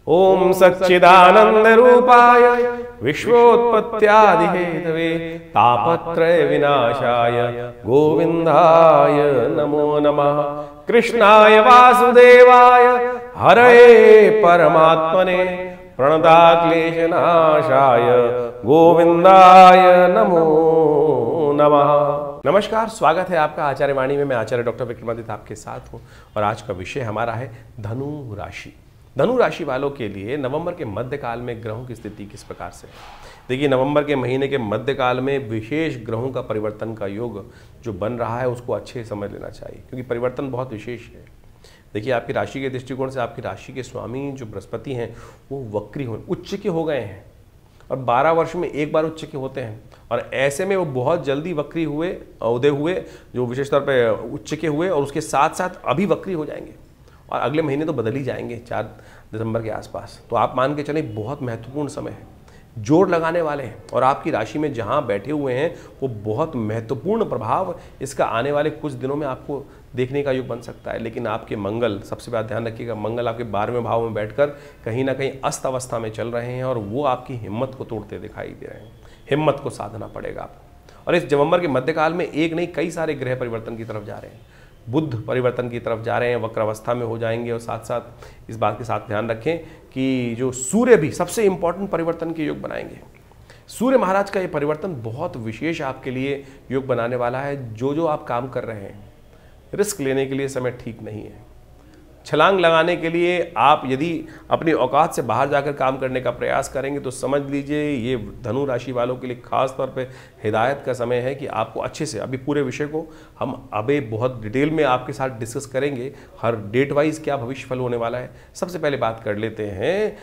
ओम सच्चिदानंद रूपाय विश्वोत्पत्त्यादिहेतवे तापत्रय विनाशाय गोविंदाय नमो नमः। कृष्णाय वासुदेवाय हरये परमात्मने प्रणताक्लेशनाशाय गोविंदाय नमो नमः। नमस्कार, स्वागत है आपका आचार्य वाणी में। मैं आचार्य डॉक्टर विक्रमादित्य आपके साथ हूं और आज का विषय हमारा है धनु राशि। धनु राशि वालों के लिए नवंबर के मध्यकाल में ग्रहों की स्थिति किस प्रकार से है। देखिए, नवंबर के महीने के मध्यकाल में विशेष ग्रहों का परिवर्तन का योग जो बन रहा है उसको अच्छे समझ लेना चाहिए, क्योंकि परिवर्तन बहुत विशेष है। देखिए, आपकी राशि के दृष्टिकोण से आपकी राशि के स्वामी जो बृहस्पति हैं वो वक्री हो उच्च के हो गए हैं और 12 वर्ष में एक बार उच्च के होते हैं, और ऐसे में वो बहुत जल्दी वक्री हुए, उदय हुए, जो विशेष तौर पे उच्च के हुए, और उसके साथ साथ अभी वक्री हो जाएंगे और अगले महीने तो बदल ही जाएंगे 4 दिसंबर के आसपास। तो आप मान के चलें बहुत महत्वपूर्ण समय है, जोर लगाने वाले हैं, और आपकी राशि में जहां बैठे हुए हैं वो बहुत महत्वपूर्ण प्रभाव इसका आने वाले कुछ दिनों में आपको देखने का योग बन सकता है। लेकिन आपके मंगल, सबसे बड़ा ध्यान रखिएगा, मंगल आपके 12वें भाव में बैठकर कहीं ना कहीं अस्त अवस्था में चल रहे हैं और वो आपकी हिम्मत को तोड़ते दिखाई दे रहे हैं। हिम्मत को साधना पड़ेगा आपको। और इस नवंबर के मध्यकाल में एक नहीं कई सारे ग्रह परिवर्तन की तरफ जा रहे हैं। बुध परिवर्तन की तरफ जा रहे हैं, वक्र अवस्था में हो जाएंगे, और साथ साथ इस बात के साथ ध्यान रखें कि जो सूर्य भी सबसे इंपॉर्टेंट परिवर्तन के योग बनाएंगे। सूर्य महाराज का ये परिवर्तन बहुत विशेष आपके लिए योग बनाने वाला है। जो आप काम कर रहे हैं, रिस्क लेने के लिए समय ठीक नहीं है। छलांग लगाने के लिए आप यदि अपनी औकात से बाहर जाकर काम करने का प्रयास करेंगे तो समझ लीजिए ये धनु राशि वालों के लिए खास तौर पे हिदायत का समय है कि आपको अच्छे से, अभी पूरे विषय को हम अभी बहुत डिटेल में आपके साथ डिस्कस करेंगे, हर डेट वाइज क्या भविष्य फल होने वाला है। सबसे पहले बात कर लेते हैं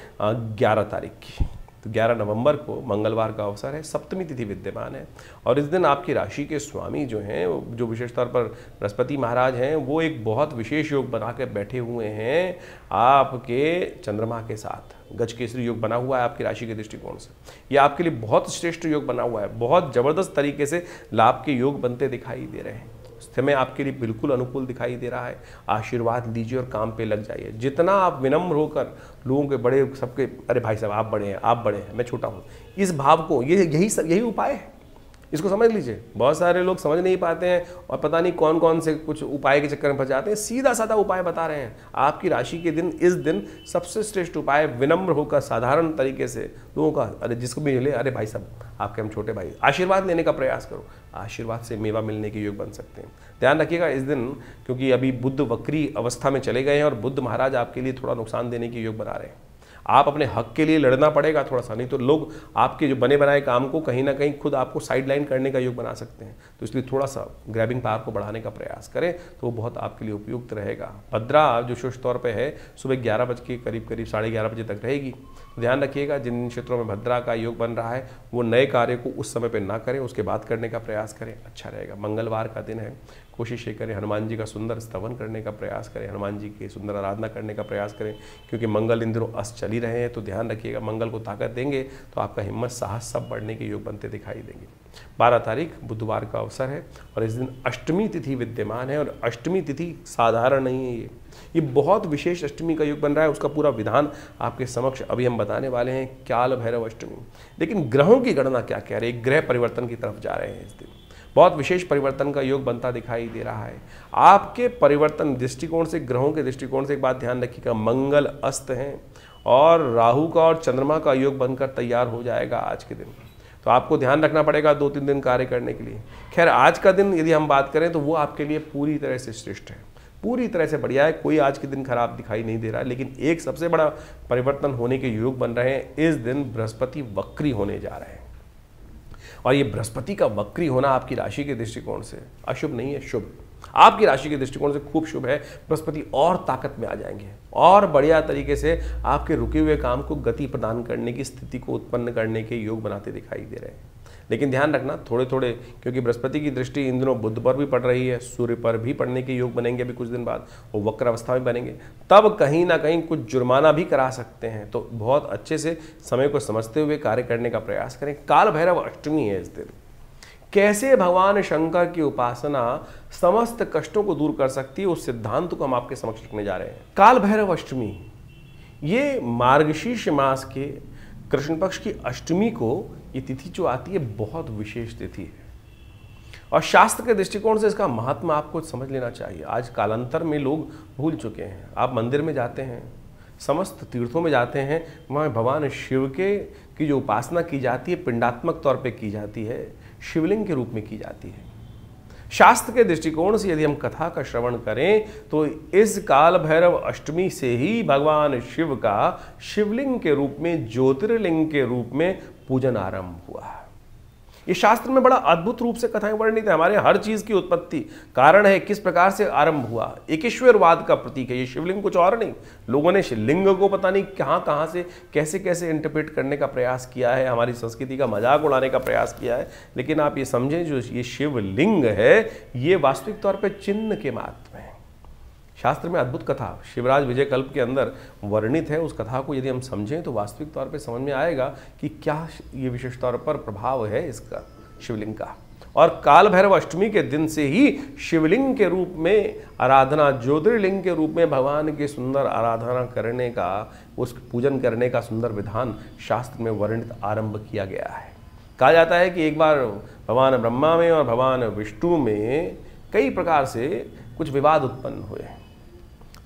11 तारीख की। तो 11 नवंबर को मंगलवार का अवसर है, सप्तमी तिथि विद्यमान है, और इस दिन आपकी राशि के स्वामी जो हैं, जो विशेष तौर पर बृहस्पति महाराज हैं, वो एक बहुत विशेष योग बना के बैठे हुए हैं आपके चंद्रमा के साथ। गजकेसरी योग बना हुआ है आपकी राशि के दृष्टिकोण से। ये आपके लिए बहुत श्रेष्ठ योग बना हुआ है, बहुत जबरदस्त तरीके से लाभ के योग बनते दिखाई दे रहे हैं। समय आपके लिए बिल्कुल अनुकूल दिखाई दे रहा है। आशीर्वाद लीजिए और काम पे लग जाइए। जितना आप विनम्र होकर लोगों के बड़े, सबके, अरे भाई साहब आप बड़े हैं, आप बड़े हैं, मैं छोटा हूँ, इस भाव को, यही उपाय है। इसको समझ लीजिए। बहुत सारे लोग समझ नहीं पाते हैं और पता नहीं कौन कौन से कुछ उपाय के चक्कर में फंस जाते हैं। सीधा साधा उपाय बता रहे हैं। आपकी राशि के दिन, इस दिन सबसे श्रेष्ठ उपाय विनम्र होकर साधारण तरीके से लोगों का, अरे जिसको भी मिले, अरे भाई साहब आपके हम छोटे भाई, आशीर्वाद लेने का प्रयास करो। आशीर्वाद से मेवा मिलने के योग बन सकते हैं। ध्यान रखिएगा इस दिन, क्योंकि अभी बुध वक्री अवस्था में चले गए हैं और बुध महाराज आपके लिए थोड़ा नुकसान देने के योग बना रहे हैं। आप अपने हक के लिए लड़ना पड़ेगा थोड़ा सा, नहीं तो लोग आपके जो बने बनाए काम को कहीं ना कहीं खुद आपको साइडलाइन करने का योग बना सकते हैं। तो इसलिए थोड़ा सा ग्रैबिंग पावर को बढ़ाने का प्रयास करें तो वो बहुत आपके लिए उपयुक्त रहेगा। भद्रा जो शुभ तौर पे है सुबह 11 बजे के करीब 11:30 बजे तक रहेगी। ध्यान रखिएगा, जिन क्षेत्रों में भद्रा का योग बन रहा है वो नए कार्य को उस समय पर ना करें, उसके बाद करने का प्रयास करें, अच्छा रहेगा। मंगलवार का दिन है, कोशिश ये करें हनुमान जी का सुंदर स्तवन करने का प्रयास करें, हनुमान जी की सुंदर आराधना करने का प्रयास करें, क्योंकि मंगल इन दिनों अस्त चल ही रहे हैं। तो ध्यान रखिएगा, मंगल को ताकत देंगे तो आपका हिम्मत, साहस सब बढ़ने के योग बनते दिखाई देंगे। 12 तारीख बुधवार का अवसर है और इस दिन अष्टमी तिथि विद्यमान है, और अष्टमी तिथि साधारण नहीं है। ये बहुत विशेष अष्टमी का योग बन रहा है। उसका पूरा विधान आपके समक्ष अभी हम बताने वाले हैं, काल भैरव अष्टमी। लेकिन ग्रहों की गणना क्या कह रही है, ग्रह परिवर्तन की तरफ जा रहे हैं। इस दिन बहुत विशेष परिवर्तन का योग बनता दिखाई दे रहा है। आपके परिवर्तन दृष्टिकोण से, ग्रहों के दृष्टिकोण से एक बात ध्यान रखिएगा, मंगल अस्त हैं और राहु का और चंद्रमा का योग बनकर तैयार हो जाएगा आज के दिन। तो आपको ध्यान रखना पड़ेगा 2-3 दिन कार्य करने के लिए। खैर, आज का दिन यदि हम बात करें तो वो आपके लिए पूरी तरह से श्रेष्ठ है, पूरी तरह से बढ़िया है। कोई आज के दिन खराब दिखाई नहीं दे रहा है। लेकिन एक सबसे बड़ा परिवर्तन होने के योग बन रहे हैं। इस दिन बृहस्पति वक्री होने जा रहे हैं, और ये बृहस्पति का वक्री होना आपकी राशि के दृष्टिकोण से अशुभ नहीं है, शुभ। आपकी राशि के दृष्टिकोण से खूब शुभ है। बृहस्पति और ताकत में आ जाएंगे और बढ़िया तरीके से आपके रुके हुए काम को गति प्रदान करने की स्थिति को उत्पन्न करने के योग बनाते दिखाई दे रहे हैं। लेकिन ध्यान रखना थोड़े थोड़े, क्योंकि बृहस्पति की दृष्टि इन दिनों बुध पर भी पड़ रही है, सूर्य पर भी पड़ने के योग बनेंगे अभी कुछ दिन बाद, वो वक्र अवस्था में बनेंगे, तब कहीं ना कहीं कुछ जुर्माना भी करा सकते हैं। तो बहुत अच्छे से समय को समझते हुए कार्य करने का प्रयास करें। काल भैरव अष्टमी है इस दिन। कैसे भगवान शंकर की उपासना समस्त कष्टों को दूर कर सकती है, उस सिद्धांत को हम आपके समक्ष रखने जा रहे हैं। काल भैरव अष्टमी ये मार्गशीर्ष मास के कृष्ण पक्ष की अष्टमी को ये तिथि जो आती है बहुत विशेष तिथि है और शास्त्र के दृष्टिकोण से इसका महत्व आपको समझ लेना चाहिए। आज कालांतर में लोग भूल चुके हैं। आप मंदिर में जाते हैं, समस्त तीर्थों में जाते हैं, वहाँ भगवान शिव के की जो उपासना की जाती है पिंडात्मक तौर पे की जाती है, शिवलिंग के रूप में की जाती है। शास्त्र के दृष्टिकोण से यदि हम कथा का श्रवण करें तो इस काल भैरव अष्टमी से ही भगवान शिव का शिवलिंग के रूप में, ज्योतिर्लिंग के रूप में पूजन आरंभ हुआ है। ये शास्त्र में बड़ा अद्भुत रूप से कथाएं वर्णित है। हमारे हर चीज की उत्पत्ति कारण है, किस प्रकार से आरंभ हुआ, एकेश्वरवाद का प्रतीक है ये शिवलिंग, कुछ और नहीं। लोगों ने लिंग को पता नहीं कहां से कैसे कैसे इंटरप्रेट करने का प्रयास किया है, हमारी संस्कृति का मजाक उड़ाने का प्रयास किया है। लेकिन आप ये समझें, जो ये शिवलिंग है ये वास्तविक तौर पर चिन्ह के मात्र है। शास्त्र में अद्भुत कथा शिवराज विजय कल्प के अंदर वर्णित है। उस कथा को यदि हम समझें तो वास्तविक तौर पे समझ में आएगा कि क्या ये विशेष तौर पर प्रभाव है इसका शिवलिंग का। और काल भैरव अष्टमी के दिन से ही शिवलिंग के रूप में आराधना, ज्योतिर्लिंग के रूप में भगवान की सुंदर आराधना करने का, उस पूजन करने का सुंदर विधान शास्त्र में वर्णित आरंभ किया गया है। कहा जाता है कि एक बार भगवान ब्रह्मा में और भगवान विष्णु में कई प्रकार से कुछ विवाद उत्पन्न हुए।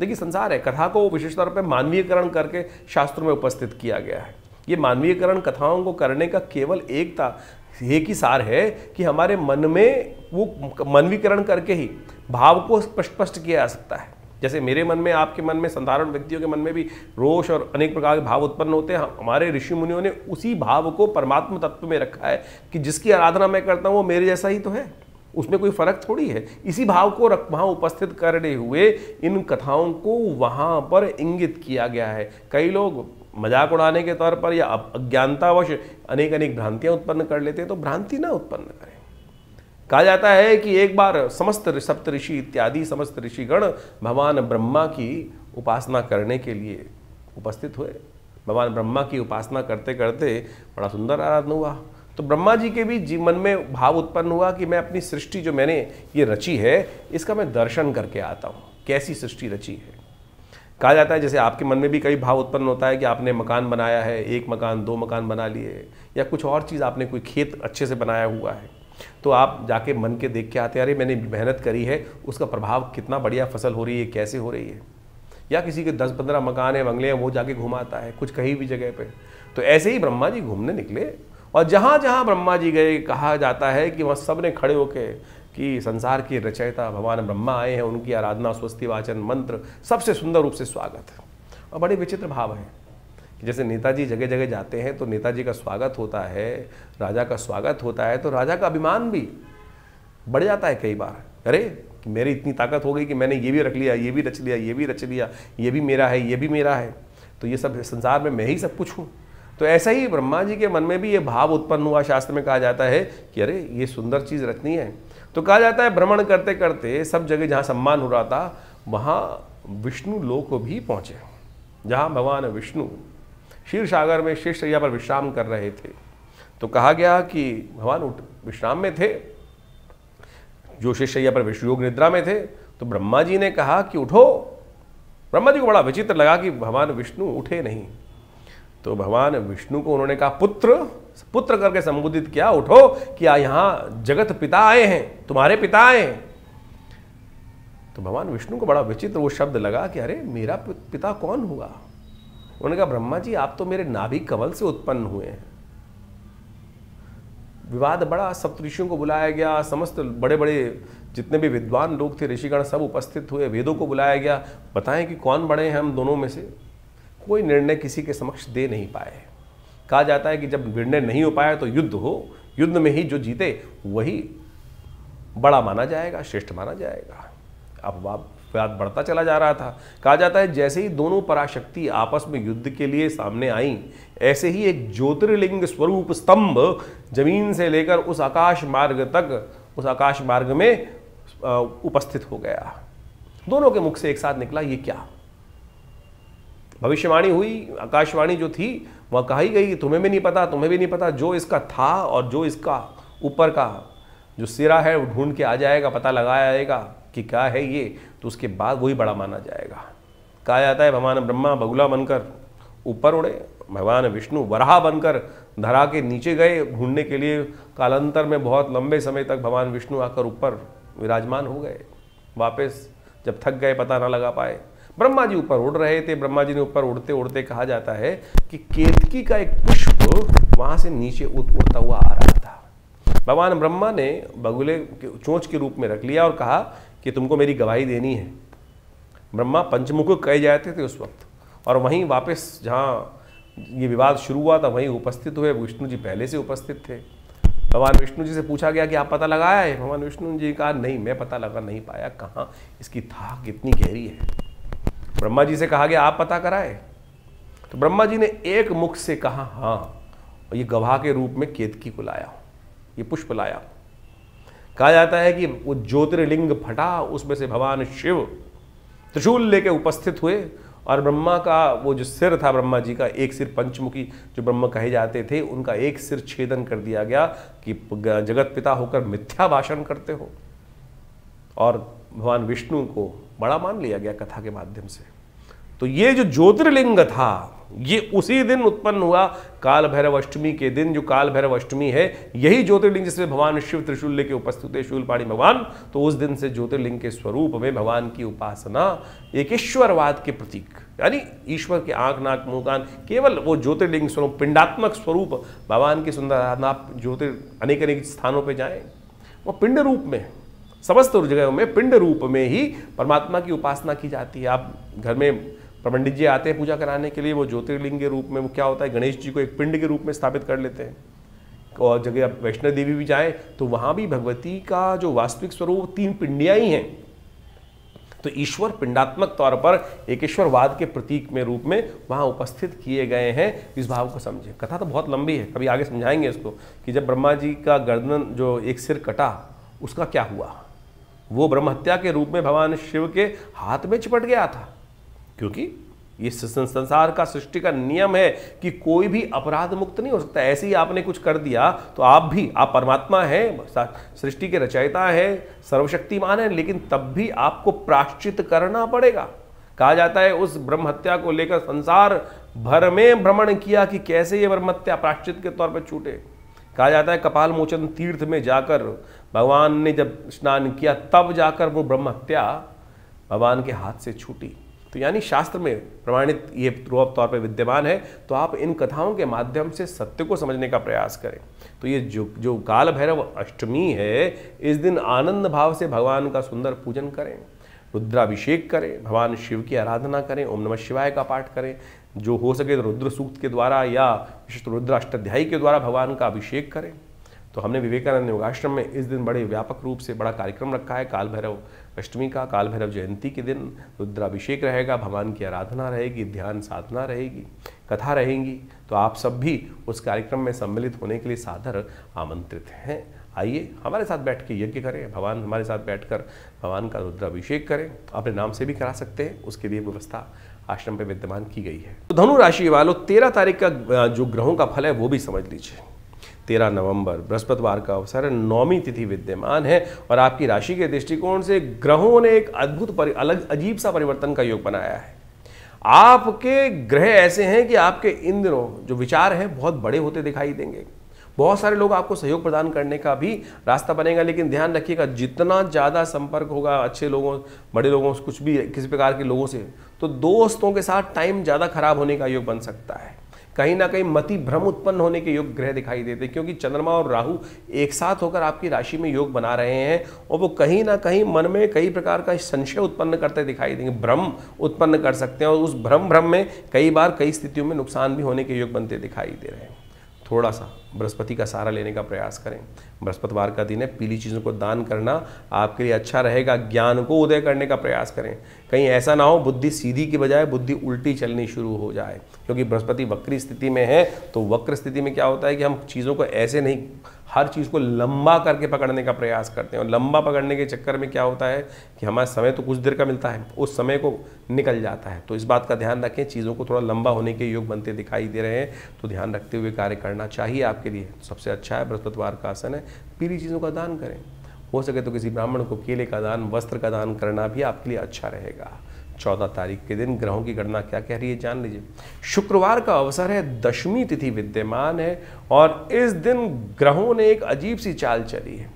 देखिए, संसार है, कथा को विशेष तौर पर मानवीयकरण करके शास्त्रों में उपस्थित किया गया है। ये मानवीयकरण कथाओं को करने का केवल एक ही सार है कि हमारे मन में वो मानवीकरण करके ही भाव को स्पष्ट किया जा सकता है। जैसे मेरे मन में, आपके मन में, साधारण व्यक्तियों के मन में भी रोष और अनेक प्रकार के भाव उत्पन्न होते हैं। हमारे ऋषि मुनियों ने उसी भाव को परमात्मा तत्व में रखा है कि जिसकी आराधना मैं करता हूँ वो मेरे जैसा ही तो है, उसमें कोई फर्क थोड़ी है। इसी भाव को वहाँ उपस्थित करने हुए इन कथाओं को वहाँ पर इंगित किया गया है। कई लोग मजाक उड़ाने के तौर पर या अज्ञानतावश अनेक भ्रांतियाँ उत्पन्न कर लेते हैं, तो भ्रांति ना उत्पन्न करें। कहा जाता है कि एक बार समस्त सप्त ऋषि इत्यादि समस्त ऋषिगण भगवान ब्रह्मा की उपासना करने के लिए उपस्थित हुए। भगवान ब्रह्मा की उपासना करते करते बड़ा सुंदर आराधना हुआ। तो ब्रह्मा जी के भी जीवन में भाव उत्पन्न हुआ कि मैं अपनी सृष्टि जो मैंने ये रची है इसका मैं दर्शन करके आता हूँ, कैसी सृष्टि रची है। कहा जाता है जैसे आपके मन में भी कई भाव उत्पन्न होता है कि आपने मकान बनाया है, एक मकान, दो मकान बना लिए, या कुछ और चीज़ आपने कोई खेत अच्छे से बनाया हुआ है, तो आप जाके मन के देख के आते हैं, अरे मैंने मेहनत करी है, उसका प्रभाव कितना बढ़िया फसल हो रही है, कैसे हो रही है। या किसी के 10-15 मकान है, बंगले हैं, वो जाके घुमाता है कुछ कहीं भी जगह पे। तो ऐसे ही ब्रह्मा जी घूमने निकले और जहाँ जहाँ ब्रह्मा जी गए, कहा जाता है कि वहाँ सब ने खड़े होके कि संसार के रचयिता भगवान ब्रह्मा आए हैं, उनकी आराधना, स्वस्ति वाचन, मंत्र, सबसे सुंदर रूप से स्वागत है। और बड़े विचित्र भाव है कि जैसे नेताजी जगह जगह जाते हैं तो नेताजी का स्वागत होता है, राजा का स्वागत होता है, तो राजा का अभिमान भी बढ़ जाता है कई बार। अरे कि मेरी इतनी ताकत हो गई कि मैंने ये भी रख लिया, ये भी रच लिया, ये भी रच लिया, ये भी मेरा है, ये भी मेरा है, तो ये सब संसार में मैं ही सब कुछ हूँ। तो ऐसा ही ब्रह्मा जी के मन में भी ये भाव उत्पन्न हुआ। शास्त्र में कहा जाता है कि अरे ये सुंदर चीज़ रखनी है। तो कहा जाता है भ्रमण करते करते सब जगह जहाँ सम्मान हो रहा था वहाँ विष्णु लोक को भी पहुँचे, जहाँ भगवान विष्णु क्षीर सागर में शेषशैया पर विश्राम कर रहे थे। तो कहा गया कि भगवान विश्राम में थे, जो शेषशैया पर योग निद्रा में थे। तो ब्रह्मा जी ने कहा कि उठो। ब्रह्मा जी को बड़ा विचित्र लगा कि भगवान विष्णु उठे नहीं। तो भगवान विष्णु को उन्होंने कहा पुत्र, पुत्र करके संबोधित किया, उठो कि यहाँ जगत पिता आए हैं, तुम्हारे पिता आए हैं। तो भगवान विष्णु को बड़ा विचित्र वो शब्द लगा कि अरे मेरा पिता कौन हुआ। उन्होंने कहा ब्रह्मा जी आप तो मेरे नाभि कमल से उत्पन्न हुए हैं। विवाद बड़ा, सप्तऋषियों को बुलाया गया, समस्त बड़े बड़े जितने भी विद्वान लोग थे ऋषिगण सब उपस्थित हुए, वेदों को बुलाया गया, बताएं कि कौन बड़े हैं हम दोनों में से। कोई निर्णय किसी के समक्ष दे नहीं पाए। कहा जाता है कि जब निर्णय नहीं हो पाया तो युद्ध हो, युद्ध में ही जो जीते वही बड़ा माना जाएगा, श्रेष्ठ माना जाएगा। अब विवाद बढ़ता चला जा रहा था। कहा जाता है जैसे ही दोनों पराशक्ति आपस में युद्ध के लिए सामने आई, ऐसे ही एक ज्योतिर्लिंग स्वरूप स्तंभ जमीन से लेकर उस आकाश मार्ग तक, उस आकाश मार्ग में उपस्थित हो गया। दोनों के मुख से एक साथ निकला, ये क्या? भविष्यवाणी हुई, आकाशवाणी जो थी वह कही गई कि तुम्हें भी नहीं पता, तुम्हें भी नहीं पता, जो इसका था और जो इसका ऊपर का जो सिरा है वो ढूंढ के आ जाएगा, पता लगाया जाएगा कि क्या है ये, तो उसके बाद वही बड़ा माना जाएगा। कहा जाता है भगवान ब्रह्मा बगुला बनकर ऊपर उड़े। भगवान विष्णु वराह बनकर धरा के नीचे गए ढूंढने के लिए। कालांतर में बहुत लंबे समय तक भगवान विष्णु आकर ऊपर विराजमान हो गए। वापस जब थक गए, पता ना लगा पाए, ब्रह्मा जी ऊपर उड़ रहे थे। ब्रह्मा जी ने ऊपर उड़ते उड़ते, कहा जाता है कि केतकी का एक पुष्प वहां से नीचे उड़ता हुआ आ रहा था। भगवान ब्रह्मा ने बगुले चोंच के रूप में रख लिया और कहा कि तुमको मेरी गवाही देनी है। ब्रह्मा पंचमुख कहे जाते थे उस वक्त, और वहीं वापस जहाँ ये विवाद शुरू हुआ था वहीं उपस्थित हुए। विष्णु जी पहले से उपस्थित थे। भगवान विष्णु जी से पूछा गया कि आप पता लगाया है? भगवान विष्णु जी कहा नहीं, मैं पता लगा नहीं पाया, कहाँ, इसकी थाह कितनी गहरी है। ब्रह्मा जी से कहा गया आप पता कराए, तो ब्रह्मा जी ने एक मुख से कहा हाँ, और ये गवाह के रूप में केतकी को लाया, ये पुष्प लाया। कहा जाता है कि वो ज्योतिर्लिंग फटा, उसमें से भगवान शिव त्रिशूल लेके उपस्थित हुए, और ब्रह्मा का वो जो सिर था, ब्रह्मा जी का एक सिर, पंचमुखी जो ब्रह्मा कहे जाते थे, उनका एक सिर छेदन कर दिया गया कि जगत पिता होकर मिथ्या भाषण करते हो। और भगवान विष्णु को बड़ा मान लिया गया कथा के माध्यम से। तो ये जो ज्योतिर्लिंग था, ये उसी दिन उत्पन्न हुआ, काल भैरव अष्टमी के दिन। जो काल भैरव अष्टमी है, यही ज्योतिर्लिंग जिसमें भगवान शिव त्रिशूल लेके उपस्थित हुए, शूलपाणी भगवान। तो उस दिन से ज्योतिर्लिंग के स्वरूप में भगवान की उपासना एक ईश्वरवाद के प्रतीक, यानी ईश्वर के आंख नाक मुंह कान, केवल वो ज्योतिर्लिंग स्वरूप, पिंडात्मक स्वरूप भगवान की सुंदर आराधना। आप अनेक अनेक स्थानों पर जाएं, वो पिंड रूप में, समस्त जगहों में पिंड रूप में ही परमात्मा की उपासना की जाती है। आप घर में पंडित जी आते हैं पूजा कराने के लिए, वो ज्योतिर्लिंग के रूप में, वो क्या होता है, गणेश जी को एक पिंड के रूप में स्थापित कर लेते हैं। और जगह आप वैष्णो देवी भी जाएं तो वहाँ भी भगवती का जो वास्तविक स्वरूप 3 पिंडियाँ ही हैं। तो ईश्वर पिंडात्मक तौर पर एक ईश्वरवाद के प्रतीक में रूप में वहाँ उपस्थित किए गए हैं। इस भाव को समझें। कथा तो बहुत लंबी है, कभी आगे समझाएंगे इसको, कि जब ब्रह्मा जी का गर्दन जो एक सिर कटा, उसका क्या हुआ। वो ब्रह्म हत्या के रूप में भगवान शिव के हाथ में चिपट गया था, क्योंकि ये संसार का, सृष्टि का नियम है कि कोई भी अपराध मुक्त नहीं हो सकता। ऐसे ही आपने कुछ कर दिया तो आप परमात्मा हैं, सृष्टि के रचयिता हैं, सर्वशक्तिमान हैं, लेकिन तब भी आपको प्रायश्चित करना पड़ेगा। कहा जाता है उस ब्रह्म हत्या को लेकर संसार भर में भ्रमण किया कि कैसे ये ब्रह्म हत्या प्रायश्चित के तौर पर छूटे। कहा जाता है कपाल मोचन तीर्थ में जाकर भगवान ने जब स्नान किया, तब जाकर वो ब्रह्म हत्या भगवान के हाथ से छूटी। तो यानी शास्त्र में प्रमाणित ये तौर पर विद्यमान है। तो आप इन कथाओं के माध्यम से सत्य को समझने का प्रयास करें। तो ये जो काल भैरव अष्टमी है, इस दिन आनंद भाव से भगवान का सुंदर पूजन करें, रुद्राभिषेक करें, भगवान शिव की आराधना करें, ओम नमः शिवाय का पाठ करें। जो हो सके तो रुद्र सूक्त के द्वारा या विशिष्ट रुद्र अष्टाध्यायी के द्वारा भगवान का अभिषेक करें। तो हमने विवेकानंद योगाश्रम में इस दिन बड़े व्यापक रूप से बड़ा कार्यक्रम रखा है। काल भैरव अष्टमी का, काल भैरव जयंती के दिन रुद्राभिषेक रहेगा, भगवान की आराधना रहेगी, ध्यान साधना रहेगी, कथा रहेंगी। तो आप सब भी उस कार्यक्रम में सम्मिलित होने के लिए सादर आमंत्रित हैं। आइए हमारे साथ बैठ के यज्ञ करें, भगवान हमारे साथ बैठकर भगवान का रुद्राभिषेक करें। अपने नाम से भी करा सकते हैं, उसके लिए व्यवस्था आश्रम पे विद्यमान की गई है। तो धनु राशि वालों, 13 तारीख का जो ग्रहों का फल है वो भी समझ लीजिए। 13 नवंबर बृहस्पतिवार का अवसर है, 9वीं तिथि विद्यमान है, और आपकी राशि के दृष्टिकोण से ग्रहों ने एक अद्भुत अलग अजीब सा परिवर्तन का योग बनाया है। आपके ग्रह ऐसे हैं कि आपके इन दिनों जो विचार हैं बहुत बड़े होते दिखाई देंगे। बहुत सारे लोग आपको सहयोग प्रदान करने का भी रास्ता बनेगा, लेकिन ध्यान रखिएगा जितना ज़्यादा संपर्क होगा अच्छे लोगों, बड़े लोगों से, कुछ भी किसी प्रकार के लोगों से, तो दोस्तों के साथ टाइम ज़्यादा खराब होने का योग बन सकता है। कहीं ना कहीं मति भ्रम उत्पन्न होने के योग ग्रह दिखाई देते हैं, क्योंकि चंद्रमा और राहु एक साथ होकर आपकी राशि में योग बना रहे हैं, और वो कहीं ना कहीं मन में कई प्रकार का संशय उत्पन्न करते दिखाई देंगे, भ्रम उत्पन्न कर सकते हैं, और उस भ्रम में कई बार कई स्थितियों में नुकसान भी होने के योग बनते दिखाई दे रहे हैं। थोड़ा सा बृहस्पति का सहारा लेने का प्रयास करें। बृहस्पतिवार का दिन है, पीली चीज़ों को दान करना आपके लिए अच्छा रहेगा। ज्ञान को उदय करने का प्रयास करें, कहीं ऐसा ना हो बुद्धि सीधी की बजाय बुद्धि उल्टी चलनी शुरू हो जाए, क्योंकि बृहस्पति वक्री स्थिति में है। तो वक्र स्थिति में क्या होता है कि हम चीज़ों को ऐसे नहीं, हर चीज़ को लंबा करके पकड़ने का प्रयास करते हैं, और लंबा पकड़ने के चक्कर में क्या होता है कि हमारा समय तो कुछ देर का मिलता है, उस समय को निकल जाता है। तो इस बात का ध्यान रखें, चीज़ों को थोड़ा लंबा होने के योग बनते दिखाई दे रहे हैं, तो ध्यान रखते हुए कार्य करना चाहिए आपके लिए। सबसे अच्छा है बृहस्पतिवार का आसन है, पीली चीज़ों का दान करें। हो सके तो किसी ब्राह्मण को केले का दान, वस्त्र का दान करना भी आपके लिए अच्छा रहेगा। 14 तारीख के दिन ग्रहों की गणना क्या कह रही है जान लीजिए। शुक्रवार का अवसर है, दशमी तिथि विद्यमान है और इस दिन ग्रहों ने एक अजीब सी चाल चली है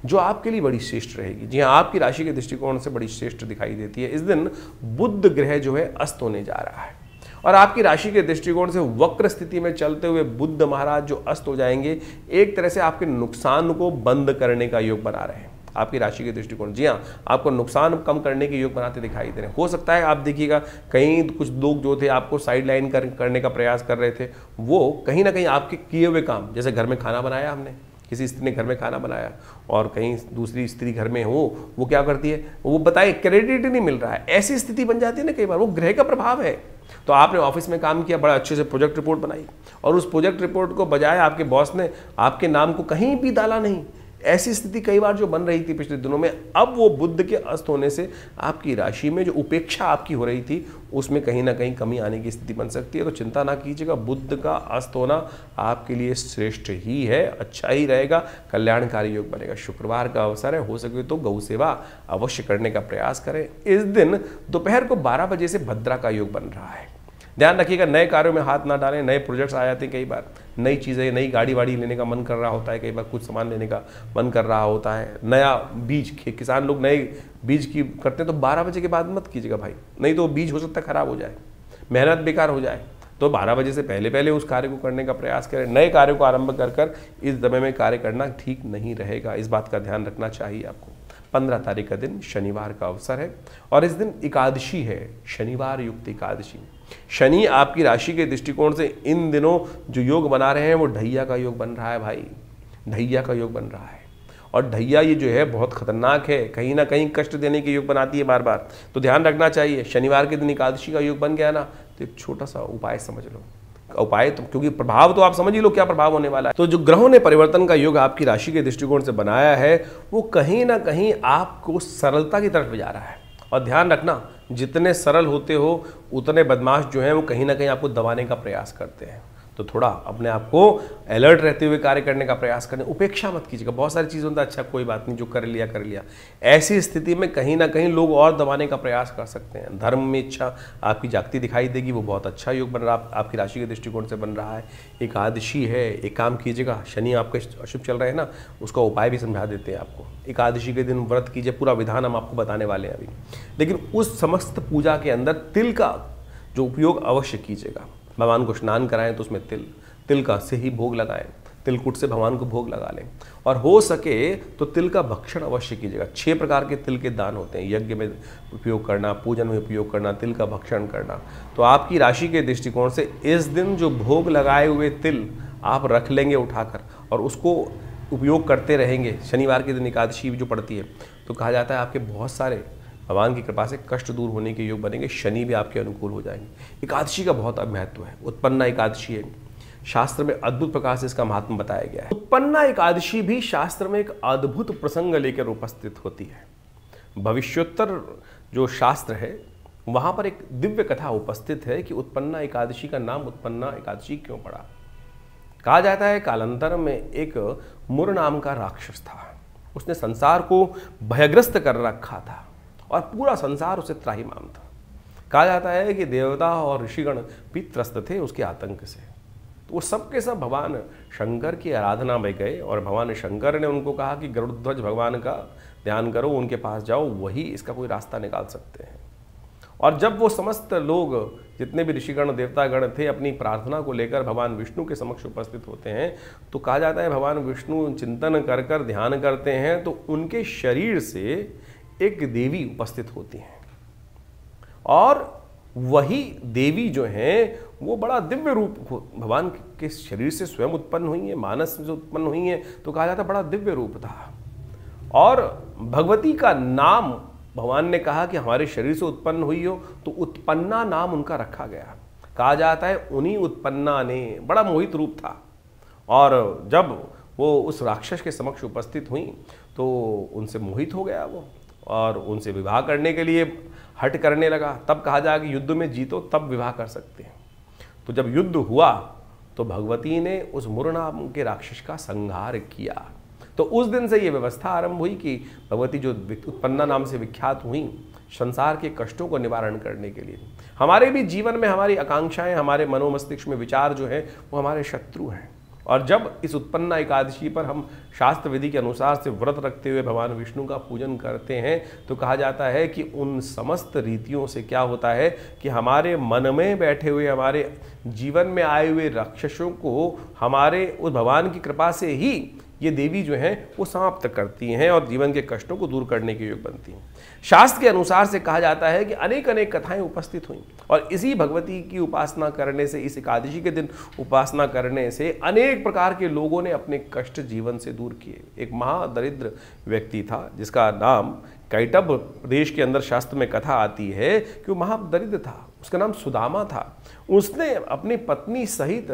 जो आपके लिए बड़ी श्रेष्ठ रहेगी। जी हाँ, आपकी राशि के दृष्टिकोण से बड़ी श्रेष्ठ दिखाई देती है। इस दिन बुध ग्रह जो है अस्त होने जा रहा है और आपकी राशि के दृष्टिकोण से वक्र स्थिति में चलते हुए बुध महाराज जो अस्त हो जाएंगे, एक तरह से आपके नुकसान को बंद करने का योग बना रहे हैं आपकी राशि के दृष्टिकोण। जी हाँ, आपको नुकसान कम करने के योग बनाते दिखाई दे रहे हैं। हो सकता है आप देखिएगा कहीं कुछ लोग जो थे आपको साइड लाइन करने का प्रयास कर रहे थे, वो कहीं ना कहीं आपके किए हुए काम, जैसे घर में खाना बनाया हमने, किसी स्त्री ने घर में खाना बनाया और कहीं दूसरी स्त्री घर में हो, वो क्या करती है, वो बताए क्रेडिट नहीं मिल रहा है, ऐसी स्थिति बन जाती है ना कई बार, वो ग्रह का प्रभाव है। तो आपने ऑफिस में काम किया, बड़ा अच्छे से प्रोजेक्ट रिपोर्ट बनाई और उस प्रोजेक्ट रिपोर्ट को बजाय आपके बॉस ने आपके नाम को कहीं भी डाला नहीं, ऐसी स्थिति कई बार जो बन रही थी पिछले दिनों में, अब वो बुध के अस्त होने से आपकी राशि में जो उपेक्षा आपकी हो रही थी उसमें कहीं ना कहीं कमी आने की स्थिति बन सकती है। तो चिंता ना कीजिएगा, बुध का अस्त होना आपके लिए श्रेष्ठ ही है, अच्छा ही रहेगा, कल्याणकारी योग बनेगा। शुक्रवार का अवसर है, हो सके तो गौ सेवा अवश्य करने का प्रयास करें। इस दिन दोपहर को 12 बजे से भद्रा का योग बन रहा है। ध्यान रखिएगा, नए कार्यों में हाथ ना डालें। नए प्रोजेक्ट्स आ जाते हैं कई बार, नई चीज़ें, नई गाड़ी वाड़ी लेने का मन कर रहा होता है, कई बार कुछ सामान लेने का मन कर रहा होता है, नया बीज, किसान लोग नए बीज की करते हैं, तो 12 बजे के बाद मत कीजिएगा भाई, नहीं तो बीज हो सकता है खराब हो जाए, मेहनत बेकार हो जाए। तो 12 बजे से पहले पहले उस कार्य को करने का प्रयास करें। नए कार्य को आरंभ कर इस समय में कार्य करना ठीक नहीं रहेगा, इस बात का ध्यान रखना चाहिए आपको। 15 तारीख का दिन शनिवार का अवसर है और इस दिन एकादशी है, शनिवार युक्त एकादशी। शनि आपकी राशि के दृष्टिकोण से इन दिनों जो योग बना रहे हैं वो ढैया का योग बन रहा है भाई, ढैया का योग बन रहा है। और ढैया ये जो है बहुत खतरनाक है, कहीं ना कहीं कष्ट देने के योग बनाती है बार बार, तो ध्यान रखना चाहिए। शनिवार के दिन एकादशी का योग बन गया ना, तो एक छोटा सा उपाय समझ लो, उपाय तो, क्योंकि प्रभाव तो आप समझ ही लो क्या प्रभाव होने वाला है। तो जो ग्रहों ने परिवर्तन का योग आपकी राशि के दृष्टिकोण से बनाया है वो कहीं ना कहीं आपको सरलता की तरफ ले जा रहा है। और ध्यान रखना, जितने सरल होते हो उतने बदमाश जो हैं वो कहीं ना कहीं आपको दबाने का प्रयास करते हैं। तो थोड़ा अपने आप को अलर्ट रहते हुए कार्य करने का प्रयास करें, उपेक्षा मत कीजिएगा। बहुत सारी चीज़ होता है, अच्छा कोई बात नहीं, जो कर लिया कर लिया, ऐसी स्थिति में कहीं ना कहीं लोग और दबाने का प्रयास कर सकते हैं। धर्म में इच्छा आपकी जागती दिखाई देगी, वो बहुत अच्छा योग बन रहा है, आपकी राशि के दृष्टिकोण से बन रहा है। एकादशी है, एक काम कीजिएगा, शनि आपके अशुभ चल रहे हैं ना, उसका उपाय भी समझा देते हैं आपको। एकादशी के दिन व्रत कीजिए, पूरा विधान हम आपको बताने वाले हैं अभी। लेकिन उस समस्त पूजा के अंदर तिल का जो उपयोग अवश्य कीजिएगा। भगवान को स्नान कराएं तो उसमें तिल का से ही भोग लगाएं, तिलकुट से भगवान को भोग लगा लें। और हो सके तो तिल का भक्षण अवश्य कीजिएगा। 6 प्रकार के तिल के दान होते हैं, यज्ञ में उपयोग करना, पूजन में उपयोग करना, तिल का भक्षण करना। तो आपकी राशि के दृष्टिकोण से इस दिन जो भोग लगाए हुए तिल आप रख लेंगे उठाकर और उसको उपयोग करते रहेंगे। शनिवार के दिन एकादशी जो पड़ती है तो कहा जाता है आपके बहुत सारे भगवान की कृपा से कष्ट दूर होने के योग बनेंगे, शनि भी आपके अनुकूल हो जाएंगे। एकादशी का बहुत महत्व है, उत्पन्ना एकादशी है, शास्त्र में अद्भुत प्रकार से इसका महात्म बताया गया है। उत्पन्ना एकादशी भी शास्त्र में एक अद्भुत प्रसंग लेकर उपस्थित होती है। भविष्योत्तर जो शास्त्र है वहां पर एक दिव्य कथा उपस्थित है कि उत्पन्ना एकादशी का नाम उत्पन्ना एकादशी क्यों पड़ा। कहा जाता है कालांतर में एक मुर नाम का राक्षस था, उसने संसार को भयग्रस्त कर रखा था और पूरा संसार उसे त्राहिमाम था। कहा जाता है कि देवता और ऋषिगण भी त्रस्त थे उसके आतंक से। तो वो सब के सब भगवान शंकर की आराधना में गए और भगवान शंकर ने उनको कहा कि गरुड़ध्वज भगवान का ध्यान करो, उनके पास जाओ, वही इसका कोई रास्ता निकाल सकते हैं। और जब वो समस्त लोग, जितने भी ऋषिगण देवतागण थे, अपनी प्रार्थना को लेकर भगवान विष्णु के समक्ष उपस्थित होते हैं, तो कहा जाता है भगवान विष्णु चिंतन कर कर ध्यान करते हैं तो उनके शरीर से एक देवी उपस्थित होती हैं और वही देवी जो हैं वो बड़ा दिव्य रूप भगवान के शरीर से स्वयं उत्पन्न हुई है, मानस से उत्पन्न हुई है। तो कहा जाता बड़ा दिव्य रूप था और भगवती का नाम भगवान ने कहा कि हमारे शरीर से उत्पन्न हुई हो, तो उत्पन्ना नाम उनका रखा गया। कहा जाता है उन्हीं उत्पन्ना ने, बड़ा मोहित रूप था और जब वो उस राक्षस के समक्ष उपस्थित हुई तो उनसे मोहित हो गया वो और उनसे विवाह करने के लिए हट करने लगा। तब कहा जाए कि युद्ध में जीतो तब विवाह कर सकते हैं। तो जब युद्ध हुआ तो भगवती ने उस मुर नाम के राक्षस का संहार किया। तो उस दिन से ये व्यवस्था आरंभ हुई कि भगवती जो उत्पन्ना नाम से विख्यात हुई, संसार के कष्टों को निवारण करने के लिए। हमारे भी जीवन में हमारी आकांक्षाएं, हमारे मनोमस्तिष्क में विचार जो है वो हमारे शत्रु हैं। और जब इस उत्पन्ना एकादशी पर हम शास्त्र विधि के अनुसार से व्रत रखते हुए भगवान विष्णु का पूजन करते हैं तो कहा जाता है कि उन समस्त रीतियों से क्या होता है कि हमारे मन में बैठे हुए, हमारे जीवन में आए हुए राक्षसों को हमारे उस भगवान की कृपा से ही ये देवी जो हैं वो समाप्त करती हैं और जीवन के कष्टों को दूर करने के योग बनती हैं। शास्त्र के अनुसार से कहा जाता है कि अनेक अनेक कथाएं उपस्थित हुई और इसी भगवती की उपासना करने से, इस एकादशी के दिन उपासना करने से अनेक प्रकार के लोगों ने अपने कष्ट जीवन से दूर किए। एक महादरिद्र व्यक्ति था जिसका नाम कैटभ प्रदेश के अंदर शास्त्र में कथा आती है कि वो महादरिद्र था, उसका नाम सुदामा था। उसने अपनी पत्नी सहित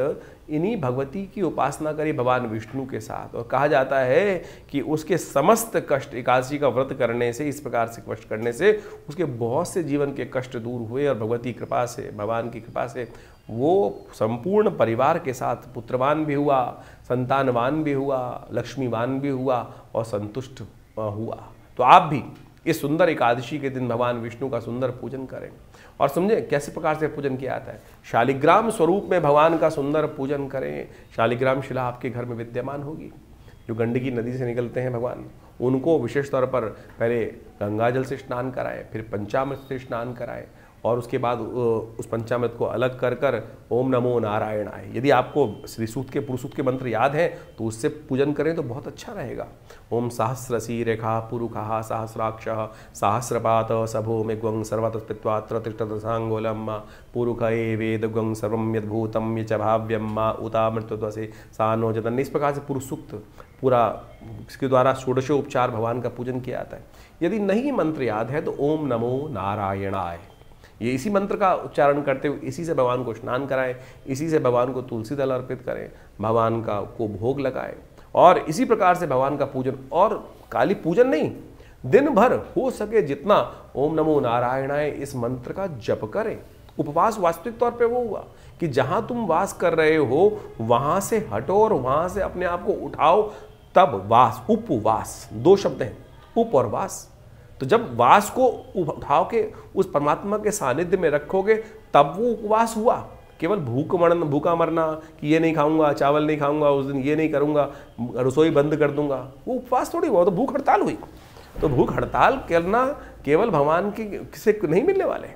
इन्हीं भगवती की उपासना करी भगवान विष्णु के साथ, और कहा जाता है कि उसके समस्त कष्ट एकादशी का व्रत करने से, इस प्रकार से कष्ट करने से उसके बहुत से जीवन के कष्ट दूर हुए और भगवती कृपा से, भगवान की कृपा से वो संपूर्ण परिवार के साथ पुत्रवान भी हुआ, संतानवान भी हुआ, लक्ष्मीवान भी हुआ और संतुष्ट हुआ। तो आप भी इस सुंदर एकादशी के दिन भगवान विष्णु का सुंदर पूजन करें और समझें कैसे प्रकार से पूजन किया जाता है। शालिग्राम स्वरूप में भगवान का सुंदर पूजन करें। शालिग्राम शिला आपके घर में विद्यमान होगी। जो गंडकी नदी से निकलते हैं भगवान, उनको विशेष तौर पर पहले गंगा जल से स्नान कराएं, फिर पंचामृत से स्नान कराएं और उसके बाद उस पंचामृत को अलग कर कर ओम नमो नारायणाय, यदि आपको श्री सूक्त के पुरुषसूक्त के मंत्र याद हैं तो उससे पूजन करें तो बहुत अच्छा रहेगा। ओम सहस्रसी रेखा पुरुखा सहस्राक्ष सहस्रपात सभो में ग्वं सर्वतस्पित्वात्र तिष्ठदसांगोलम पुरुख ए वेद ग्वं सर्वम यद्भूतम यच भाव्यम उतामृतसे सानो जतन। इस प्रकार से पुरुषसूक्त पूरा, इसके द्वारा षोडशोपचार भगवान का पूजन किया जाता है। यदि नहीं मंत्र याद है तो ओम नमो नारायणाय, ये इसी मंत्र का उच्चारण करते हुए इसी से भगवान को स्नान कराएं, इसी से भगवान को तुलसी दल अर्पित करें, भगवान का को भोग लगाएं और इसी प्रकार से भगवान का पूजन, और काली पूजन नहीं, दिन भर हो सके जितना ओम नमो नारायणाय इस मंत्र का जप करें। उपवास वास्तविक तौर पे वो हुआ कि जहां तुम वास कर रहे हो वहां से हटो और वहां से अपने आप को उठाओ, तब वास, उपवास, दो शब्द हैं, उप और वास। तो जब वास को उठाओ के उस परमात्मा के सानिध्य में रखोगे तब वो उपवास हुआ। केवल भूखा मरना कि ये नहीं खाऊंगा, चावल नहीं खाऊंगा, उस दिन ये नहीं करूंगा, रसोई बंद कर दूंगा, वो उपवास थोड़ी हुआ, तो भूख हड़ताल हुई। तो भूख हड़ताल करना केवल भगवान की से नहीं मिलने वाले।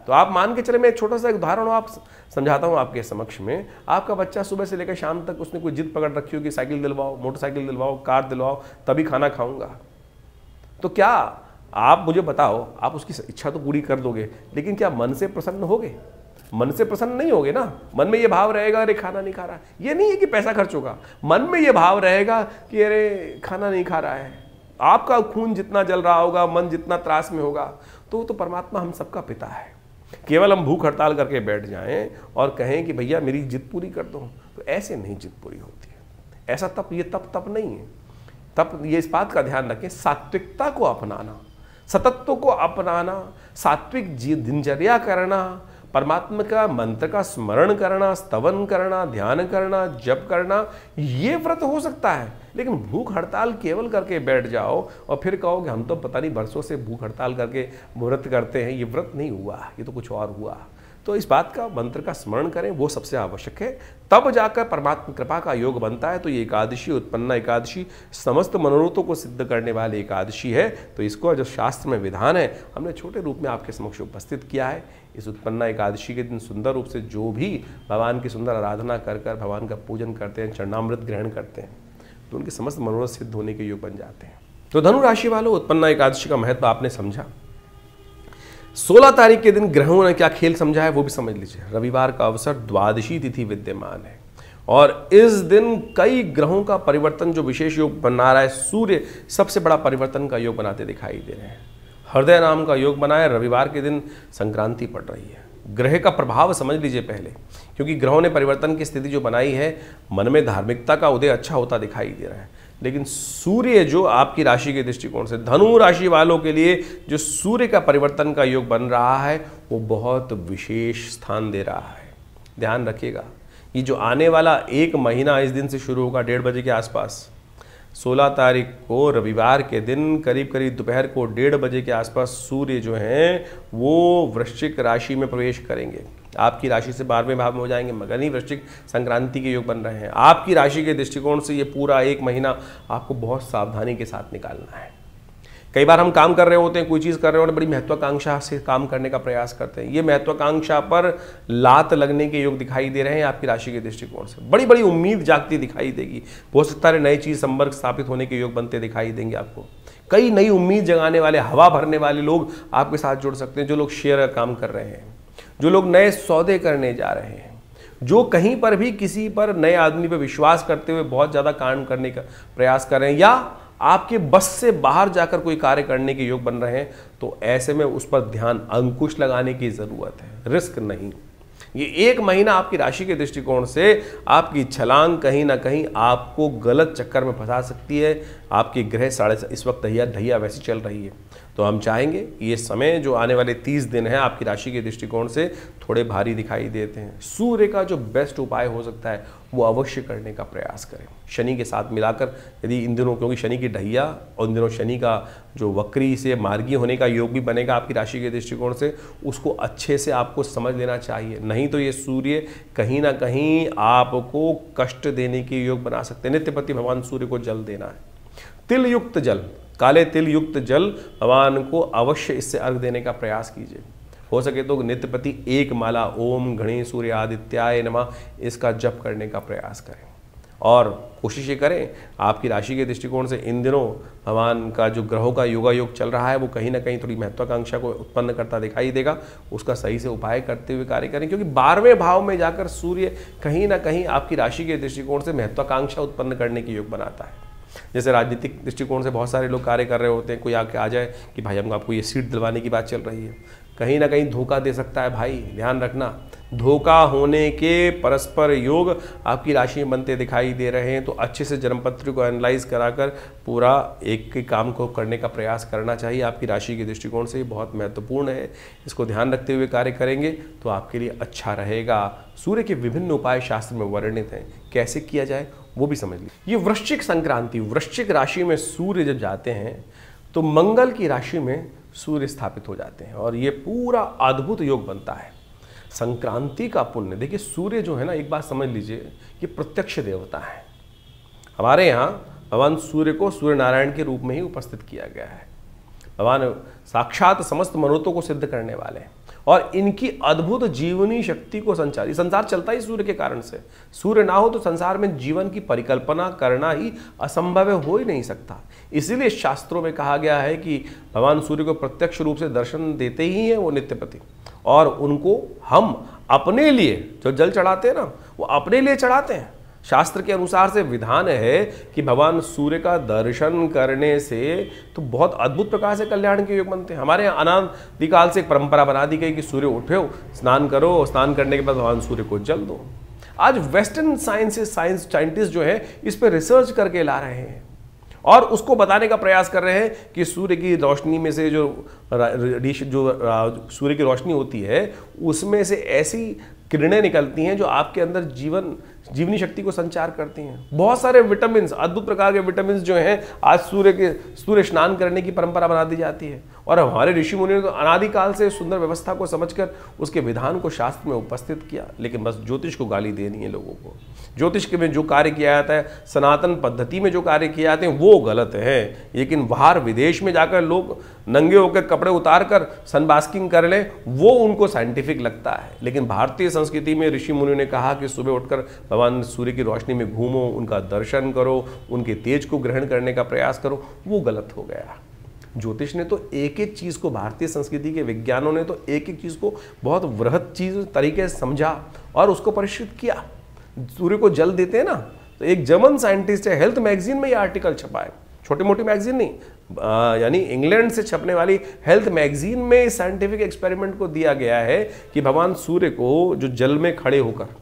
तो आप मान के चले, मैं एक छोटा सा उदाहरण आप समझाता हूँ आपके समक्ष में। आपका बच्चा सुबह से लेकर शाम तक उसने कोई जिद पकड़ रखी हो कि साइकिल दिलवाओ, मोटरसाइकिल दिलवाओ, कार दिलवाओ, तभी खाना खाऊंगा। तो क्या आप मुझे बताओ, आप उसकी इच्छा तो पूरी कर दोगे, लेकिन क्या मन से प्रसन्न होगे? मन से प्रसन्न नहीं होगे ना। मन में ये भाव रहेगा अरे खाना नहीं खा रहा, ये नहीं है कि पैसा खर्च होगा, मन में ये भाव रहेगा कि अरे खाना नहीं खा रहा है। आपका खून जितना जल रहा होगा, मन जितना त्रास में होगा, तो परमात्मा हम सबका पिता है। केवल हम भूख हड़ताल करके बैठ जाएं और कहें कि भैया मेरी जिद पूरी कर दो, तो ऐसे नहीं जिद पूरी होती है। ऐसा तप, ये तप नहीं है। तब ये इस बात का ध्यान रखें, सात्विकता को अपनाना, सतत्व को अपनाना, सात्विक दिनचर्या करना, परमात्मा का मंत्र का स्मरण करना, स्तवन करना, ध्यान करना, जप करना, ये व्रत हो सकता है। लेकिन भूख हड़ताल केवल करके बैठ जाओ और फिर कहो कि हम तो पता नहीं बरसों से भूख हड़ताल करके व्रत करते हैं, ये व्रत नहीं हुआ, ये तो कुछ और हुआ। तो इस बात का, मंत्र का स्मरण करें, वो सबसे आवश्यक है, तब जाकर परमात्मा कृपा का योग बनता है। तो ये एकादशी, उत्पन्ना एकादशी, समस्त मनोरथों को सिद्ध करने वाली एकादशी है। तो इसको जो शास्त्र में विधान है हमने छोटे रूप में आपके समक्ष उपस्थित किया है। इस उत्पन्ना एकादशी के दिन सुंदर रूप से जो भी भगवान की सुंदर आराधना कर कर भगवान का पूजन करते हैं, चरणामृत ग्रहण करते हैं, तो उनके समस्त मनोरथ सिद्ध होने के योग बन जाते हैं। तो धनु राशि वालों, उत्पन्ना एकादशी का महत्व आपने समझा। 16 तारीख के दिन ग्रहों ने क्या खेल समझा है वो भी समझ लीजिए। रविवार का अवसर, द्वादशी तिथि विद्यमान है और इस दिन कई ग्रहों का परिवर्तन जो विशेष योग बना रहा है। सूर्य सबसे बड़ा परिवर्तन का योग बनाते दिखाई दे रहे हैं। हृदय नाम का योग बनाया। रविवार के दिन संक्रांति पड़ रही है। ग्रह का प्रभाव समझ लीजिए पहले, क्योंकि ग्रहों ने परिवर्तन की स्थिति जो बनाई है, मन में धार्मिकता का उदय अच्छा होता दिखाई दे रहा है। लेकिन सूर्य जो आपकी राशि के दृष्टिकोण से, धनु राशि वालों के लिए जो सूर्य का परिवर्तन का योग बन रहा है वो बहुत विशेष स्थान दे रहा है। ध्यान रखिएगा, ये जो आने वाला एक महीना इस दिन से शुरू होगा 1:30 बजे के आसपास, 16 तारीख को रविवार के दिन करीब करीब दोपहर को 1:30 बजे के आसपास सूर्य जो हैं वो वृश्चिक राशि में प्रवेश करेंगे। आपकी राशि से 12वें भाव में हो जाएंगे, मगर नहीं, वृश्चिक संक्रांति के योग बन रहे हैं। आपकी राशि के दृष्टिकोण से ये पूरा एक महीना आपको बहुत सावधानी के साथ निकालना है। कई बार हम काम कर रहे होते हैं, कोई चीज़ कर रहे होते हैं, बड़ी महत्वाकांक्षा से काम करने का प्रयास करते हैं। ये महत्वाकांक्षा पर लात लगने के योग दिखाई दे रहे हैं आपकी राशि के दृष्टिकोण से। बड़ी बड़ी उम्मीद जागती दिखाई देगी। बहुत सारे नई चीज़ संपर्क स्थापित होने के योग बनते दिखाई देंगे आपको। कई नई उम्मीद जगाने वाले, हवा भरने वाले लोग आपके साथ जुड़ सकते हैं। जो लोग शेयर का काम कर रहे हैं, जो लोग नए सौदे करने जा रहे हैं, जो कहीं पर भी किसी पर, नए आदमी पर विश्वास करते हुए बहुत ज़्यादा काम करने का प्रयास कर रहे हैं, या आपके बस से बाहर जाकर कोई कार्य करने के योग बन रहे हैं, तो ऐसे में उस पर ध्यान, अंकुश लगाने की ज़रूरत है, रिस्क नहीं। ये एक महीना आपकी राशि के दृष्टिकोण से आपकी छलांग कहीं ना कहीं आपको गलत चक्कर में फंसा सकती है। आपकी ग्रह साढ़े इस वक्त ढैया वैसी चल रही है, तो हम चाहेंगे ये समय जो आने वाले 30 दिन है आपकी राशि के दृष्टिकोण से थोड़े भारी दिखाई देते हैं। सूर्य का जो बेस्ट उपाय हो सकता है वो अवश्य करने का प्रयास करें। शनि के साथ मिलाकर, यदि इन दिनों, क्योंकि शनि की ढैया और इन दिनों शनि का जो वक्री से मार्गी होने का योग भी बनेगा आपकी राशि के दृष्टिकोण से, उसको अच्छे से आपको समझ लेना चाहिए। नहीं तो ये सूर्य कहीं ना कहीं आपको कष्ट देने के योग बना सकते हैं। नित्यपति भगवान सूर्य को जल देना है, तिल युक्त जल, काले तिल युक्त जल भगवान को अवश्य इससे अर्घ देने का प्रयास कीजिए। हो सके तो नित्यपति एक माला ओम गणेश सूर्य आदित्याय नमः इसका जप करने का प्रयास करें। और कोशिश ये करें, आपकी राशि के दृष्टिकोण से इन दिनों भगवान का जो ग्रहों का योगा योग चल रहा है वो कहीं ना कहीं थोड़ी महत्वाकांक्षा को उत्पन्न करता दिखाई देगा। उसका सही से उपाय करते हुए कार्य करें, क्योंकि 12वें भाव में जाकर सूर्य कहीं ना कहीं आपकी राशि के दृष्टिकोण से महत्वाकांक्षा उत्पन्न करने के योग बनाता है। जैसे राजनीतिक दृष्टिकोण से बहुत सारे लोग कार्य कर रहे होते हैं, कोई आके आ जाए कि भाई हम आपको ये सीट दिलवाने की बात चल रही है, कहीं ना कहीं धोखा दे सकता है। भाई ध्यान रखना, धोखा होने के परस्पर योग आपकी राशि में बनते दिखाई दे रहे हैं, तो अच्छे से जन्मपत्र को एनालाइज कराकर पूरा एक के काम को करने का प्रयास करना चाहिए। आपकी राशि के दृष्टिकोण से ये बहुत महत्वपूर्ण है। इसको ध्यान रखते हुए कार्य करेंगे तो आपके लिए अच्छा रहेगा। सूर्य के विभिन्न उपाय शास्त्र में वर्णित हैं, कैसे किया जाए वो भी समझ लीजिए। ये वृश्चिक संक्रांति, वृश्चिक राशि में सूर्य जब जाते हैं तो मंगल की राशि में सूर्य स्थापित हो जाते हैं और ये पूरा अद्भुत योग बनता है। संक्रांति का पुण्य, देखिए सूर्य जो है ना, एक बात समझ लीजिए, ये प्रत्यक्ष देवता है। हमारे यहाँ भगवान सूर्य को सूर्य नारायण के रूप में ही उपस्थित किया गया है। भगवान साक्षात समस्त मनोरथों को सिद्ध करने वाले हैं और इनकी अद्भुत जीवनी शक्ति को संसार चलता ही सूर्य के कारण से। सूर्य ना हो तो संसार में जीवन की परिकल्पना करना ही असंभव हो ही नहीं सकता। इसीलिए शास्त्रों में कहा गया है कि भगवान सूर्य को प्रत्यक्ष रूप से दर्शन देते ही हैं वो नित्यपति, और उनको हम अपने लिए जो जल चढ़ाते हैं ना, वो अपने लिए चढ़ाते हैं। शास्त्र के अनुसार से विधान है कि भगवान सूर्य का दर्शन करने से तो बहुत अद्भुत प्रकार से कल्याण के योग बनते हैं। हमारे यहाँ अनादिकाल से एक परंपरा बना दी गई कि सूर्य उठो, स्नान करो, स्नान करने के बाद भगवान सूर्य को जल दो। आज वेस्टर्न साइंटिस्ट जो है इस पर रिसर्च करके ला रहे हैं और उसको बताने का प्रयास कर रहे हैं कि सूर्य की रोशनी में से जो सूर्य की रोशनी होती है उसमें से ऐसी किरणें निकलती हैं जो आपके अंदर जीवनी शक्ति को संचार करती हैं। बहुत सारे विटामिन, अद्भुत प्रकार के विटामिन जो हैं, आज सूर्य स्नान करने की परंपरा बना दी जाती है। और हमारे ऋषि मुनि ने तो अनादिकाल से सुंदर व्यवस्था को समझकर उसके विधान को शास्त्र में उपस्थित किया, लेकिन बस ज्योतिष को गाली देनी है लोगों को। ज्योतिष के में जो कार्य किया जाता है, सनातन पद्धति में जो कार्य किए जाते हैं वो गलत है, लेकिन बाहर विदेश में जाकर लोग नंगे होकर कपड़े उतार कर सनबास्किंग कर लें वो उनको साइंटिफिक लगता है। लेकिन भारतीय संस्कृति में ऋषि मुनि ने कहा कि सुबह उठकर भगवान सूर्य की रोशनी में घूमो, उनका दर्शन करो, उनके तेज को ग्रहण करने का प्रयास करो, वो गलत हो गया। ज्योतिष ने तो एक एक चीज़ को, भारतीय संस्कृति के विज्ञानों ने तो एक एक चीज़ को बहुत वृहत चीज़ तरीके से समझा और उसको परिष्कृत किया। सूर्य को जल देते हैं ना, तो एक जर्मन साइंटिस्ट है, हेल्थ मैगजीन में ये आर्टिकल छपा है, छोटी मोटी मैगजीन नहीं, यानी इंग्लैंड से छपने वाली हेल्थ मैगजीन में साइंटिफिक एक्सपेरिमेंट को दिया गया है कि भगवान सूर्य को जो जल में खड़े होकर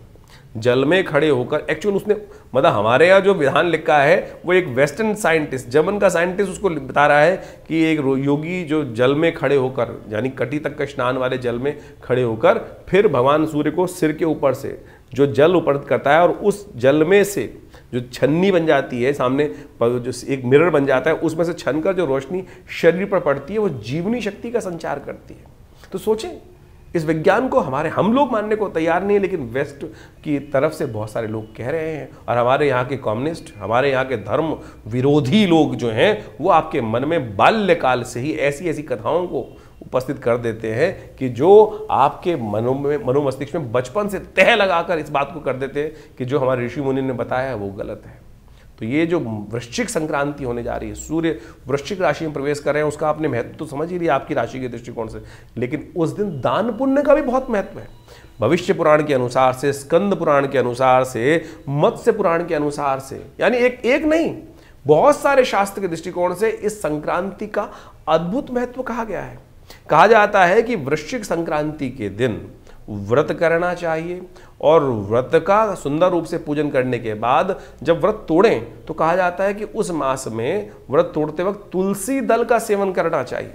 एक्चुअल उसने, मतलब हमारे यहाँ जो विधान लिखा है वो एक वेस्टर्न साइंटिस्ट, जर्मन का साइंटिस्ट उसको बता रहा है कि एक योगी जो जल में खड़े होकर, यानी कटी तक का स्नान वाले जल में खड़े होकर, फिर भगवान सूर्य को सिर के ऊपर से जो जल ऊपर करता है और उस जल में से जो छन्नी बन जाती है सामने जो एक मिरर बन जाता है, उसमें से छनकर जो रोशनी शरीर पर पड़ती है वो जीवनी शक्ति का संचार करती है। तो सोचें, इस विज्ञान को हम लोग मानने को तैयार नहीं है, लेकिन वेस्ट की तरफ से बहुत सारे लोग कह रहे हैं, और हमारे यहाँ के कम्युनिस्ट, हमारे यहाँ के धर्म विरोधी लोग जो हैं वो आपके मन में बाल्यकाल से ही ऐसी ऐसी कथाओं को उपस्थित कर देते हैं कि जो आपके मनोमस्तिष्क में बचपन से तह लगाकर इस बात को कर देते हैं कि जो हमारे ऋषि मुनि ने बताया है वो गलत है। तो ये जो वृश्चिक संक्रांति होने जा रही है, सूर्य वृश्चिक राशि में प्रवेश कर रहे हैं, उसका आपने महत्व तो समझ ही लिया आपकी राशि के दृष्टिकोण से, लेकिन उस दिन दान पुण्य का भी बहुत महत्व है। भविष्य पुराण के अनुसार से, स्कंद पुराण के अनुसार से, मत्स्य पुराण के अनुसार से, यानी एक नहीं, बहुत सारे शास्त्र के दृष्टिकोण से इस संक्रांति का अद्भुत महत्व कहा गया है। कहा जाता है कि वृश्चिक संक्रांति के दिन व्रत करना चाहिए, और व्रत का सुंदर रूप से पूजन करने के बाद जब व्रत तोड़ें तो कहा जाता है कि उस मास में व्रत तोड़ते वक्त तुलसी दल का सेवन करना चाहिए।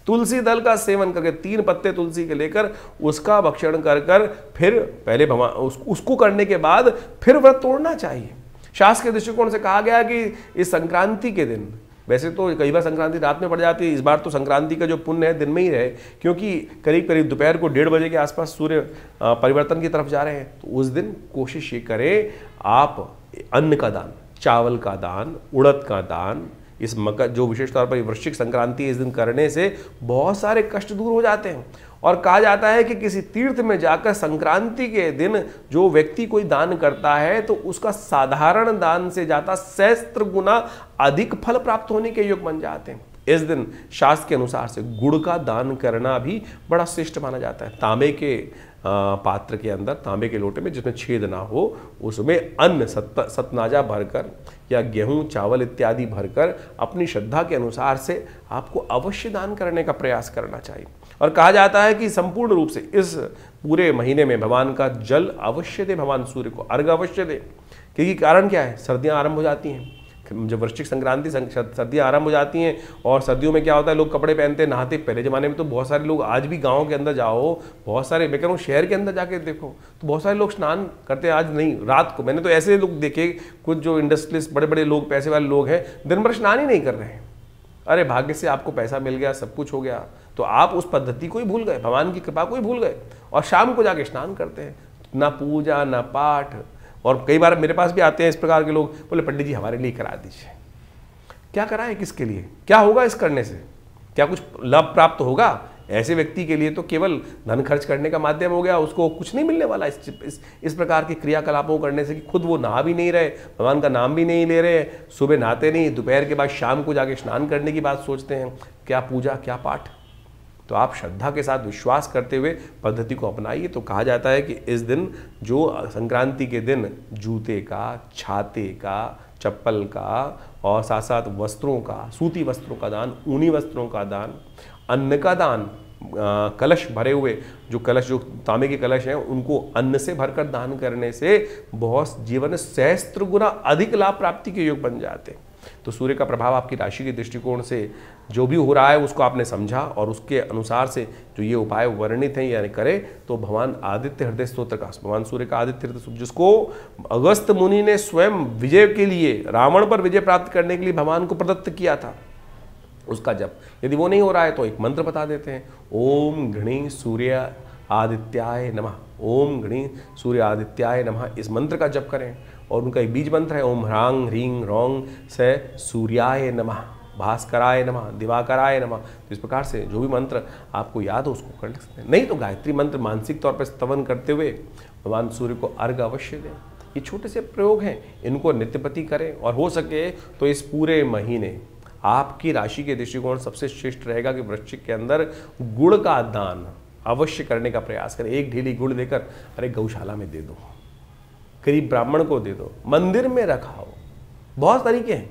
तुलसी दल का सेवन करके 3 पत्ते तुलसी के लेकर उसका भक्षण कर फिर पहले उसको करने के बाद फिर व्रत तोड़ना चाहिए। शास्त्र के दृष्टिकोण से कहा गया कि इस संक्रांति के दिन, वैसे तो कई बार संक्रांति रात में पड़ जाती है, इस बार तो संक्रांति का जो पुण्य है दिन में ही रहे, क्योंकि करीब करीब दोपहर को 1:30 बजे के आसपास सूर्य परिवर्तन की तरफ जा रहे हैं। तो उस दिन कोशिश ये करें आप अन्न का दान, चावल का दान, उड़द का दान, इस मकर जो विशेष तौर पर वृश्चिक संक्रांति है, इस दिन करने से बहुत सारे कष्ट दूर हो जाते हैं। और कहा जाता है कि किसी तीर्थ में जाकर संक्रांति के दिन जो व्यक्ति कोई दान करता है तो उसका साधारण दान से जाता सहस्त्र गुना अधिक फल प्राप्त होने के योग बन जाते हैं। इस दिन शास्त्र के अनुसार से गुड़ का दान करना भी बड़ा श्रेष्ठ माना जाता है। तांबे के पात्र के अंदर, तांबे के लोटे में जिसमें छेद ना हो, उसमें अन्न सतनाजा भरकर या गेहूं चावल इत्यादि भरकर अपनी श्रद्धा के अनुसार से आपको अवश्य दान करने का प्रयास करना चाहिए। और कहा जाता है कि संपूर्ण रूप से इस पूरे महीने में भगवान का जल अवश्य दे, भगवान सूर्य को अर्घ अवश्य दे, क्योंकि कारण क्या है, सर्दियां आरंभ हो जाती हैं। जब वृश्चिक संक्रांति सर्दियां आरंभ हो जाती हैं, और सर्दियों में क्या होता है, लोग कपड़े पहनते हैं, नहाते। पहले जमाने में तो बहुत सारे लोग, आज भी गाँव के अंदर जाओ, बहुत सारे, मैं कह रहा हूँ शहर के अंदर जाके देखो तो बहुत सारे लोग स्नान करते हैं। आज नहीं, रात को मैंने तो ऐसे लोग देखे, कुछ जो इंडस्ट्रियलिस्ट बड़े बड़े लोग, पैसे वाले लोग हैं, दिन भर स्नान ही नहीं कर रहे हैं। अरे भाग्य से आपको पैसा मिल गया, सब कुछ हो गया, तो आप उस पद्धति को ही भूल गए, भगवान की कृपा को ही भूल गए, और शाम को जाके स्नान करते हैं, ना पूजा ना पाठ। और कई बार मेरे पास भी आते हैं इस प्रकार के लोग, बोले पंडित जी हमारे लिए करा दीजिए। क्या कराएं, किसके लिए, क्या होगा इस करने से, क्या कुछ लाभ प्राप्त होगा? ऐसे व्यक्ति के लिए तो केवल धन खर्च करने का माध्यम हो गया, उसको कुछ नहीं मिलने वाला इस प्रकार के क्रियाकलापों करने से, कि खुद वो नहा भी नहीं रहे, भगवान का नाम भी नहीं ले रहे, सुबह नहाते नहीं, दोपहर के बाद शाम को जाके स्नान करने की बात सोचते हैं। क्या पूजा, क्या पाठ? तो आप श्रद्धा के साथ विश्वास करते हुए पद्धति को अपनाइए। तो कहा जाता है कि इस दिन, जो संक्रांति के दिन, जूते का, छाते का, चप्पल का, और साथ साथ वस्त्रों का, सूती वस्त्रों का दान, ऊनी वस्त्रों का दान, अन्न का दान, कलश भरे हुए जो कलश, जो तांबे के कलश हैं, उनको अन्न से भरकर दान करने से बहुत जीवन में सहस्त्र गुना अधिक लाभ प्राप्ति के योग बन जाते हैं। तो सूर्य का प्रभाव आपकी राशि के दृष्टिकोण से जो भी हो रहा है उसको आपने समझा, और उसके अनुसार से जो ये उपाय वर्णित हैं यानी करें, तो भगवान आदित्य हृदय स्तोत्र का, भगवान सूर्य का आदित्य हृदय स्तोत्र, जिसको अगस्त मुनि ने स्वयं विजय के लिए, रावण पर विजय प्राप्त करने के लिए भगवान को प्रदत्त किया था, उसका जप, यदि वो नहीं हो रहा है तो एक मंत्र बता देते हैं, ओम घृणी सूर्य आदित्याय नमः, ओम घृणी सूर्य आदित्याय नमः। इस मंत्र का जप करें, और उनका एक बीज मंत्र है, ओम ह्रांग ह्रींग रौंग से सूर्याय नमः, भास्कराय नमः, दिवाकराय नमः। तो इस प्रकार से जो भी मंत्र आपको याद हो उसको कर सकते हैं। नहीं तो गायत्री मंत्र मानसिक तौर पर स्तवन करते हुए भगवान सूर्य को अर्घ अवश्य दें। ये छोटे से प्रयोग हैं, इनको नित्यप्रति करें, और हो सके तो इस पूरे महीने आपकी राशि के दृष्टिकोण सबसे श्रेष्ठ रहेगा कि वृश्चिक के अंदर गुड़ का दान अवश्य करने का प्रयास करें। एक ढीली गुड़ देकर, अरे गौशाला में दे दो, गरीब ब्राह्मण को दे दो, मंदिर में रखाओ, बहुत तरीके हैं।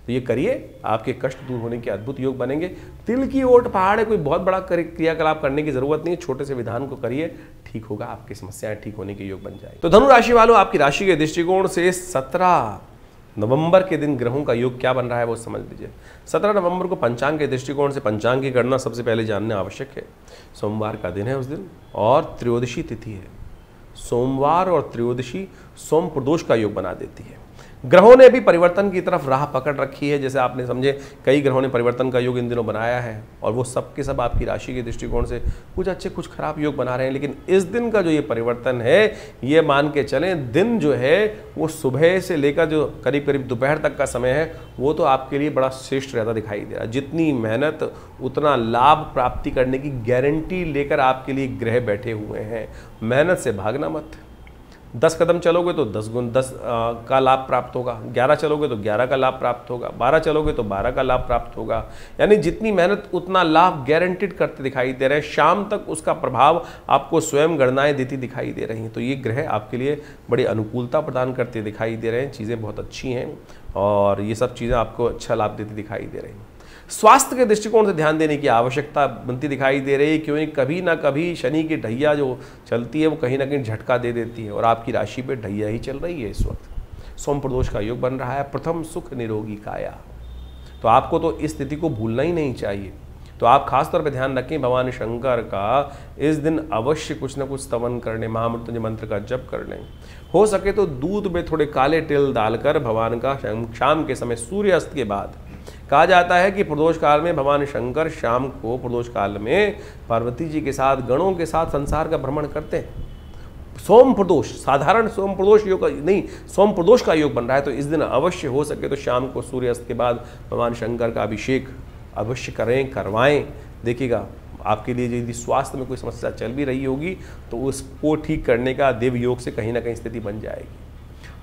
तो ये करिए, आपके कष्ट दूर होने के अद्भुत योग बनेंगे। तिल की ओट पहाड़ है, कोई बहुत बड़ा क्रियाकलाप करने की जरूरत नहीं है, छोटे से विधान को करिए, ठीक होगा, आपकी समस्याएं ठीक होने के योग बन जाए। तो धनु राशि वालों, आपकी राशि के दृष्टिकोण से 17 नवंबर के दिन ग्रहों का योग क्या बन रहा है वो समझ लीजिए। 17 नवंबर को पंचांग के दृष्टिकोण से, पंचांग की गणना सबसे पहले जानना आवश्यक है। सोमवार का दिन है उस दिन, और त्रयोदशी तिथि है। सोमवार और त्रयोदशी सोम प्रदोष का योग बना देती है। ग्रहों ने भी परिवर्तन की तरफ राह पकड़ रखी है। जैसे आपने समझे कई ग्रहों ने परिवर्तन का योग इन दिनों बनाया है और वो सब के सब आपकी राशि के दृष्टिकोण से कुछ अच्छे कुछ खराब योग बना रहे हैं। लेकिन इस दिन का जो ये परिवर्तन है, ये मान के चलें दिन जो है वो सुबह से लेकर जो करीब करीब दोपहर तक का समय है वो तो आपके लिए बड़ा श्रेष्ठ रहता दिखाई दे रहा है। जितनी मेहनत उतना लाभ प्राप्ति करने की गारंटी लेकर आपके लिए ग्रह बैठे हुए हैं। मेहनत से भागना मत। 10 कदम चलोगे तो 10 गुण 10 का लाभ प्राप्त होगा, 11 चलोगे तो 11 का लाभ प्राप्त होगा, 12 चलोगे तो 12 का लाभ प्राप्त होगा। यानी जितनी मेहनत उतना लाभ गारंटीड करते दिखाई दे रहे हैं। शाम तक उसका प्रभाव आपको स्वयं गणनाएं देती दिखाई दे रही हैं। तो ये ग्रह आपके लिए बड़ी अनुकूलता प्रदान करते दिखाई दे रहे हैं। चीज़ें बहुत अच्छी हैं और ये सब चीज़ें आपको अच्छा लाभ देती दिखाई दे रही हैं। स्वास्थ्य के दृष्टिकोण से ध्यान देने की आवश्यकता बनती दिखाई दे रही है, क्योंकि कभी ना कभी शनि की ढैया जो चलती है वो कहीं ना कहीं झटका दे देती है और आपकी राशि पे ढैया ही चल रही है। इस वक्त सोम प्रदोष का योग बन रहा है, प्रथम सुख निरोगी काया। तो आपको तो इस स्थिति को भूलना ही नहीं चाहिए। तो आप खास तौर पर ध्यान रखें, भगवान शंकर का इस दिन अवश्य कुछ न कुछ स्तवन करने, महामृत्युंजय मंत्र का जप करने। हो सके तो दूध में थोड़े काले तिल डालकर भगवान का शाम के समय सूर्यास्त के बाद, कहा जाता है कि प्रदोष काल में भगवान शंकर शाम को प्रदोष काल में पार्वती जी के साथ गणों के साथ संसार का भ्रमण करते हैं। सोम प्रदोष, साधारण सोम प्रदोष योग नहीं, सोम प्रदोष का योग बन रहा है। तो इस दिन अवश्य हो सके तो शाम को सूर्यास्त के बाद भगवान शंकर का अभिषेक अवश्य करें, करवाएं। देखिएगा आपके लिए यदि स्वास्थ्य में कोई समस्या चल भी रही होगी तो उसको ठीक करने का देव योग से कहीं ना कहीं स्थिति बन जाएगी।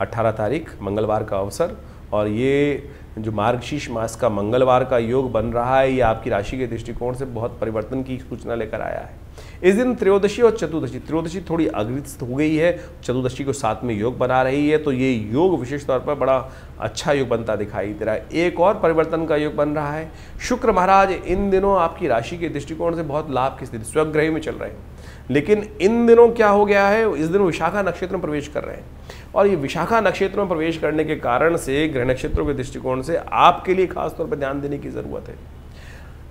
18 तारीख मंगलवार का अवसर और ये जो मार्गशीर्ष मास का मंगलवार का योग बन रहा है, ये आपकी राशि के दृष्टिकोण से बहुत परिवर्तन की सूचना लेकर आया है। इस दिन त्रयोदशी और चतुर्दशी, त्रयोदशी थोड़ी अग्रसित हो गई है, चतुर्दशी को साथ में योग बना रही है। तो ये योग विशेष तौर पर बड़ा अच्छा योग बनता दिखाई दे रहा है। एक और परिवर्तन का योग बन रहा है। शुक्र महाराज इन दिनों आपकी राशि के दृष्टिकोण से बहुत लाभ की स्थिति स्वग्रह में चल रहे हैं। लेकिन इन दिनों क्या हो गया है, इस दिन विशाखा नक्षत्र में प्रवेश कर रहे हैं और ये विशाखा नक्षत्र में प्रवेश करने के कारण से ग्रह नक्षत्रों के दृष्टिकोण से आपके लिए खास तौर पर ध्यान देने की जरूरत है।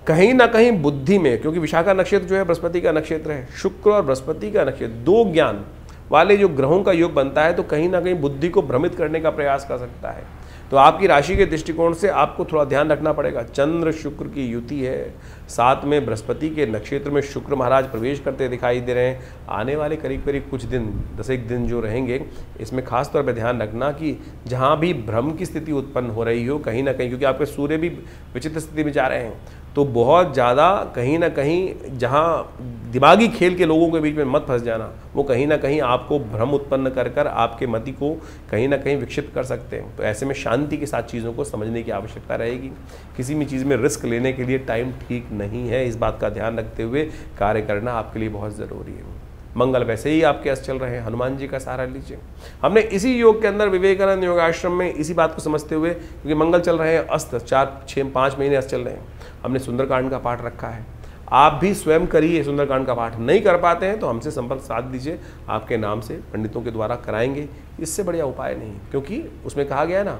कहीं ना कहीं बुद्धि में, क्योंकि विशाखा नक्षत्र जो है बृहस्पति का नक्षत्र है, शुक्र और बृहस्पति का नक्षत्र, दो ज्ञान वाले जो ग्रहों का योग बनता है, तो कहीं ना कहीं बुद्धि को भ्रमित करने का प्रयास कर सकता है। तो आपकी राशि के दृष्टिकोण से आपको थोड़ा ध्यान रखना पड़ेगा। चंद्र शुक्र की युति है, साथ में बृहस्पति के नक्षत्र में शुक्र महाराज प्रवेश करते दिखाई दे रहे हैं। आने वाले करीब करीब कुछ दिन, 10 दिन जो रहेंगे, इसमें खास तौर पर ध्यान रखना कि जहाँ भी भ्रम की स्थिति उत्पन्न हो रही हो कहीं ना कहीं, क्योंकि आपके सूर्य भी विचित्र स्थिति में जा रहे हैं, तो बहुत ज़्यादा कहीं ना कहीं जहाँ दिमागी खेल के लोगों के बीच में मत फंस जाना, वो कहीं ना कहीं आपको भ्रम उत्पन्न कर कर आपके मति को कहीं ना कहीं विक्षिप्त कर सकते हैं। तो ऐसे में शांति के साथ चीज़ों को समझने की आवश्यकता रहेगी। किसी भी चीज़ में रिस्क लेने के लिए टाइम ठीक नहीं है, इस बात का ध्यान रखते हुए कार्य करना आपके लिए बहुत ज़रूरी है। मंगल वैसे ही आपके अस्त चल रहे हैं, हनुमान जी का सहारा लीजिए। हमने इसी योग के अंदर विवेकानंद योगाश्रम में इसी बात को समझते हुए, क्योंकि मंगल चल रहे हैं अस्त, 4-6-5 महीने अस्त चल रहे हैं, हमने सुंदरकांड का पाठ रखा है। आप भी स्वयं करिए सुंदरकांड का पाठ। नहीं कर पाते हैं तो हमसे संपर्क साध दीजिए, आपके नाम से पंडितों के द्वारा कराएंगे। इससे बढ़िया उपाय नहीं, क्योंकि उसमें कहा गया ना,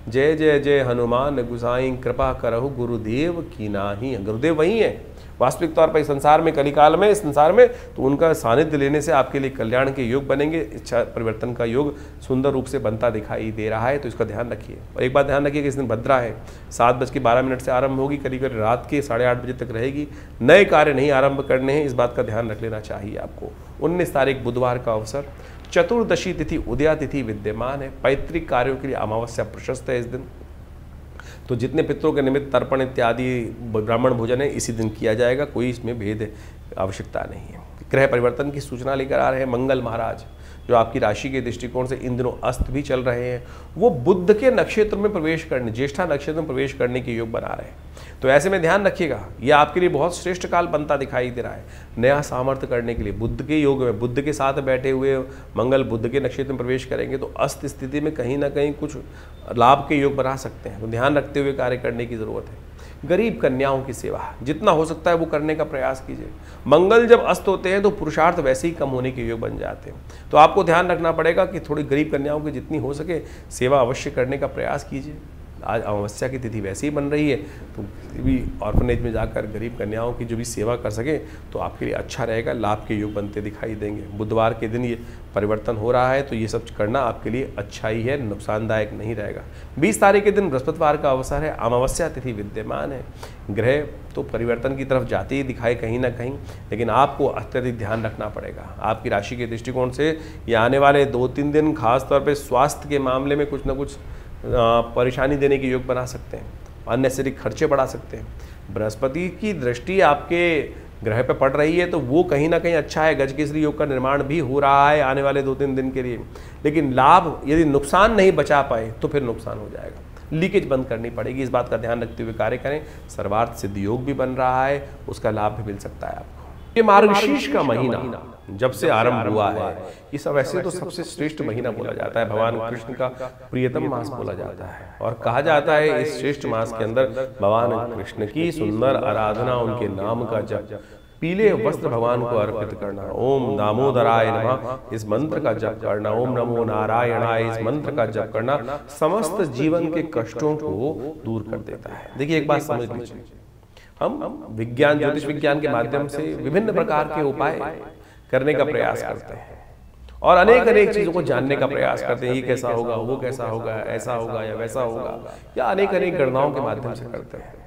जय जय जय हनुमान गुसाई कृपा करहु गुरुदेव की नाही। गुरुदेव वही है वास्तविक तौर पर इस संसार में, कलिकाल में, इस संसार में, तो उनका सानिध्य लेने से आपके लिए कल्याण के योग बनेंगे। इच्छा परिवर्तन का योग सुंदर रूप से बनता दिखाई दे रहा है, तो इसका ध्यान रखिए। और एक बात ध्यान रखिए कि इस दिन भद्रा है, 7:12 से आरंभ होगी, करीब करीब रात के 8:30 बजे तक रहेगी। नए कार्य नहीं आरंभ करने हैं, इस बात का ध्यान रख लेना चाहिए आपको। 19 तारीख बुधवार का अवसर, चतुर्दशी तिथि उदया तिथि विद्यमान है। पैतृक कार्यों के लिए अमावस्या प्रशस्त है इस दिन। तो जितने पितरों के निमित्त तर्पण इत्यादि ब्राह्मण भोजन है इसी दिन किया जाएगा, कोई इसमें भेद आवश्यकता नहीं है। ग्रह परिवर्तन की सूचना लेकर आ रहे हैं मंगल महाराज, जो आपकी राशि के दृष्टिकोण से इन दिनों अस्त भी चल रहे हैं। वो बुध के नक्षत्र में प्रवेश करने, ज्येष्ठा नक्षत्र में प्रवेश करने के योग बना रहे हैं। तो ऐसे में ध्यान रखिएगा, ये आपके लिए बहुत श्रेष्ठ काल बनता दिखाई दे रहा है। नया सामर्थ्य करने के लिए बुध के योग में, बुध के साथ बैठे हुए मंगल बुध के नक्षत्र में प्रवेश करेंगे, तो अस्त स्थिति में कहीं ना कहीं कुछ लाभ के योग बना सकते हैं। तो ध्यान रखते हुए कार्य करने की जरूरत है। गरीब कन्याओं की सेवा जितना हो सकता है वो करने का प्रयास कीजिए। मंगल जब अस्त होते हैं तो पुरुषार्थ वैसे ही कम होने के योग बन जाते हैं। तो आपको ध्यान रखना पड़ेगा कि थोड़ी गरीब कन्याओं की जितनी हो सके सेवा अवश्य करने का प्रयास कीजिए। आज अमावस्या की तिथि वैसे ही बन रही है, तो भी ऑर्फनेज में जाकर गरीब कन्याओं की जो भी सेवा कर सकें तो आपके लिए अच्छा रहेगा, लाभ के योग बनते दिखाई देंगे। बुधवार के दिन ये परिवर्तन हो रहा है, तो ये सब करना आपके लिए अच्छा ही है, नुकसानदायक नहीं रहेगा। 20 तारीख के दिन बृहस्पतिवार का अवसर है, अमावस्या तिथि विद्यमान है। ग्रह तो परिवर्तन की तरफ जाते ही दिखाए कहीं ना कहीं, लेकिन आपको अत्यधिक ध्यान रखना पड़ेगा। आपकी राशि के दृष्टिकोण से ये आने वाले 2-3 दिन खास तौर पे स्वास्थ्य के मामले में कुछ ना कुछ परेशानी देने के योग बना सकते हैं, अननेसेसरी खर्चे बढ़ा सकते हैं। बृहस्पति की दृष्टि आपके ग्रह पे पड़ रही है, तो वो कहीं ना कहीं अच्छा है, गजकेसरी योग का निर्माण भी हो रहा है आने वाले 2-3 दिन के लिए। लेकिन लाभ यदि नुकसान नहीं बचा पाए तो फिर नुकसान हो जाएगा, लीकेज बंद करनी पड़ेगी। इस बात का ध्यान रखते हुए कार्य करें। सर्वार्थ सिद्ध योग भी बन रहा है, उसका लाभ भी मिल सकता है आपको। ये मार्गशीर्ष का महीना जब से आरंभ हुआ है, ये सब ऐसे तो सबसे श्रेष्ठ महीना बोला जाता है, भगवान कृष्ण का प्रियतम मास बोला जाता है। और कहा जाता है इस श्रेष्ठ मास के अंदर भगवान कृष्ण की सुंदर आराधना, उनके नाम का जप, पीले वस्त्र भगवान को अर्पित करना, ओम दामोदराय नमः इस मंत्र का जप करना, ओम नमो नारायणाय इस मंत्र का जप करना समस्त जीवन के कष्टों को दूर कर देता है। देखिए एक बात समझ लीजिए, हम विज्ञान, ज्योतिष विज्ञान के माध्यम से विभिन्न प्रकार के उपाय करने का प्रयास करते हैं और अनेक अनेक चीजों को जानने का प्रयास करते हैं। ये कैसा होगा, वो कैसा होगा, ऐसा होगा या वैसा होगा, या अनेक अनेक गणनाओं के माध्यम से करते हैं।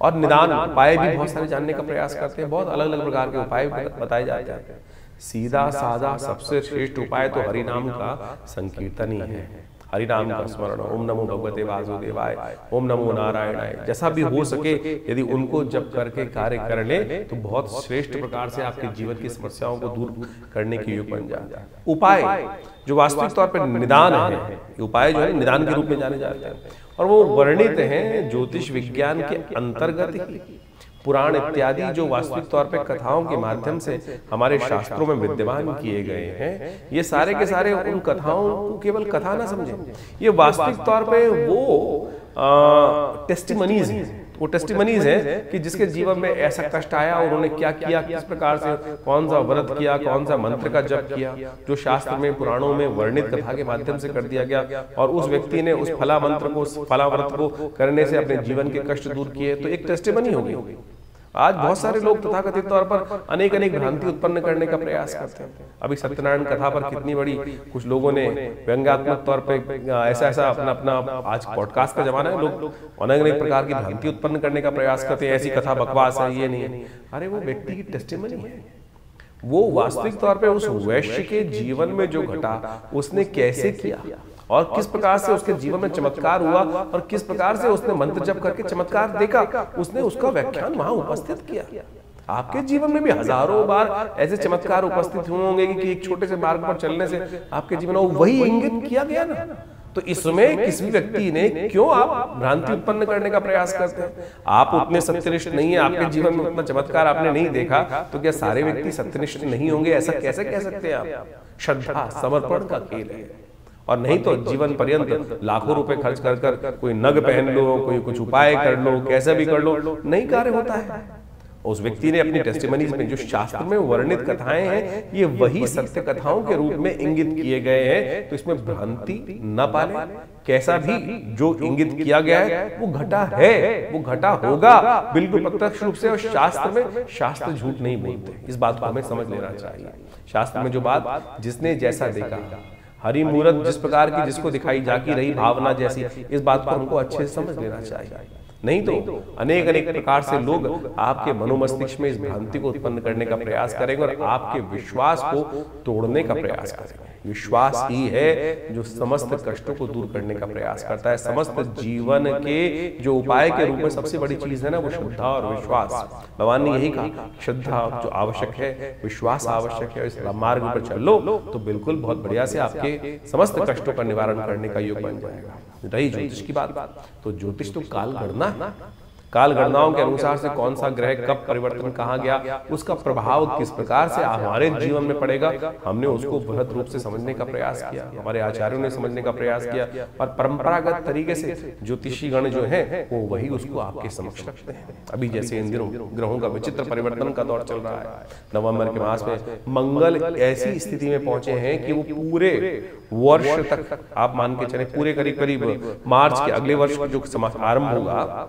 और निदान उपाय भी बहुत सारे जानने का प्रयास करते हैं, बहुत अलग अलग प्रकार के उपाय बताए जाते हैं। सीधा साधा सबसे श्रेष्ठ उपाय तो हरि नाम का संकीर्तन ही है, हरि नाम का स्मरण। ओम नमो भगवते वासुदेवाय, ओम नमो नारायणाय, जैसा भी हो सके यदि उनको जप करके कार्य कर ले तो बहुत श्रेष्ठ प्रकार से आपके जीवन की समस्याओं को दूर करने के योग बन जाता है। उपाय जो वास्तविक तौर पर निदान है, उपाय जो है निदान के रूप में जाने जाते हैं और वो वर्णित हैं ज्योतिष विज्ञान के अंतर्गत ही। पुराण इत्यादि जो वास्तविक तौर पे कथाओं के माध्यम से हमारे शास्त्रों में विद्यमान किए गए हैं, ये सारे के सारे उन कथाओं को केवल कथा ना समझें, ये वास्तविक तौर पे वो टेस्टिमनीज हैं। वो टेस्टिमनीज है कि जिसके जीवन में ऐसा कष्ट आया और उन्होंने क्या किया, किस प्रकार से कौन सा व्रत किया, कौन सा मंत्र का जप किया, जो शास्त्र में पुराणों में वर्णित कथा के माध्यम से कर दिया गया और उस व्यक्ति ने उस फला मंत्र को, फला व्रत को करने से अपने जीवन के कष्ट दूर किए, तो एक टेस्टिमनी हो गई। आज बहुत सारे लोग तथाकथित तौर पर अनेक अनेक भ्रांति उत्पन्न करने का प्रयास करते हैं। अभी सत्यनारायण कथा पर कितनी बड़ी कुछ लोगों ने व्यंग्यात्मक तौर पे ऐसा अपना आज पॉडकास्ट का जमाना है, लोग अनेक अनेक प्रकार की भ्रांति उत्पन्न करने का प्रयास करते हैं। ऐसी कथा बकवास है, ये नहीं है। अरे वो व्यक्ति की टेस्टिमनी है, वो वास्तविक तौर पर उस वैश्य के जीवन में जो घटा उसने कैसे किया और किस प्रकार से उसके जीवन में चमत्कार हुआ और किस प्रकार से उसने मंत्र जप करके चमत्कार देखा, उसने उसका व्याख्यान वहां उपस्थित किया। आपके जीवन में भी हजारों बार ऐसे चमत्कार उपस्थित हुए होंगे कि एक छोटे से मार्ग पर चलने से आपके जीवन में वही इंगित किया गया ना। तो इसमें किसी व्यक्ति ने क्यों आप भ्रांति उत्पन्न करने का प्रयास करते हैं? आप उतने सत्यनिष्ठ नहीं है, आपके जीवन में उतना चमत्कार आपने नहीं देखा, तो क्या सारे व्यक्ति सत्यनिष्ठ नहीं होंगे? ऐसा कैसे कह सकते हैं आप? श्रद्धा समर्पण का खेल है। और नहीं तो जीवन पर्यंत लाखों रुपए खर्च कर कर कोई नग पहन लो, कोई कुछ उपाय कर लो, कैसे भी कर लो, नहीं कार्य होता है। उस व्यक्ति ने अपनी टेस्टिमनीज में जो शास्त्र में वर्णित कथाएं हैं, ये वही सत्य कथाओं के रूप में इंगित किए गए हैं, तो इसमें भ्रांति न पाले। कैसा भी जो इंगित किया गया है वो घटा है, वो घटा होगा बिल्कुल प्रत्यक्ष रूप से। और शास्त्र में शास्त्र झूठ नहीं बोलते, इस बात को हमें समझ लेना चाहिए। शास्त्र में जो बात जिसने जैसा देखा, हरि मूरत जिस प्रकार की जिसको दिखाई जाकी रही भावना जैसी, इस बात को हमको अच्छे से समझ लेना चाहिए। नहीं तो अनेक अनेक प्रकार से लोग आपके मनोमस्तिष्क में इस भ्रांति को उत्पन्न करने का प्रयास करेंगे और आपके विश्वास को तोड़ने का प्रयास करेंगे। विश्वास ही है जो समस्त कष्टों को दूर करने का प्रयास करता है। समस्त जीवन के जो उपाय के रूप में सबसे बड़ी चीज है ना, वो श्रद्धा और विश्वास। भगवान ने यही कहा, श्रद्धा जो आवश्यक है, विश्वास आवश्यक है। इस मार्ग पर चल लो तो बिल्कुल बहुत बढ़िया से आपके समस्त कष्टों का निवारण करने का योग बन जाएगा। रही ज्योतिष की बात, तो ज्योतिष तो काल गणना है। काल गणनाओं के अनुसार से कौन सा ग्रह कब परिवर्तन कहाँ गया, उसका प्रभाव किस प्रकार से हमारे जीवन में पड़ेगा, हमने उसको बृहद रूप से समझने का प्रयास किया, हमारे आचार्यों ने समझने का प्रयास किया और परंपरागत तरीके से ज्योतिषी गण जो है वो वही उसको आपके समक्ष रखते हैं। अभी जैसे इन दिनों ग्रहों का विचित्र परिवर्तन का दौर चल रहा है, नवंबर के मास में मंगल ऐसी स्थिति में पहुंचे हैं कि वो पूरे वर्ष तक आप मान के चले, पूरे करीब करीब मार्च के अगले वर्ष जो आरंभ होगा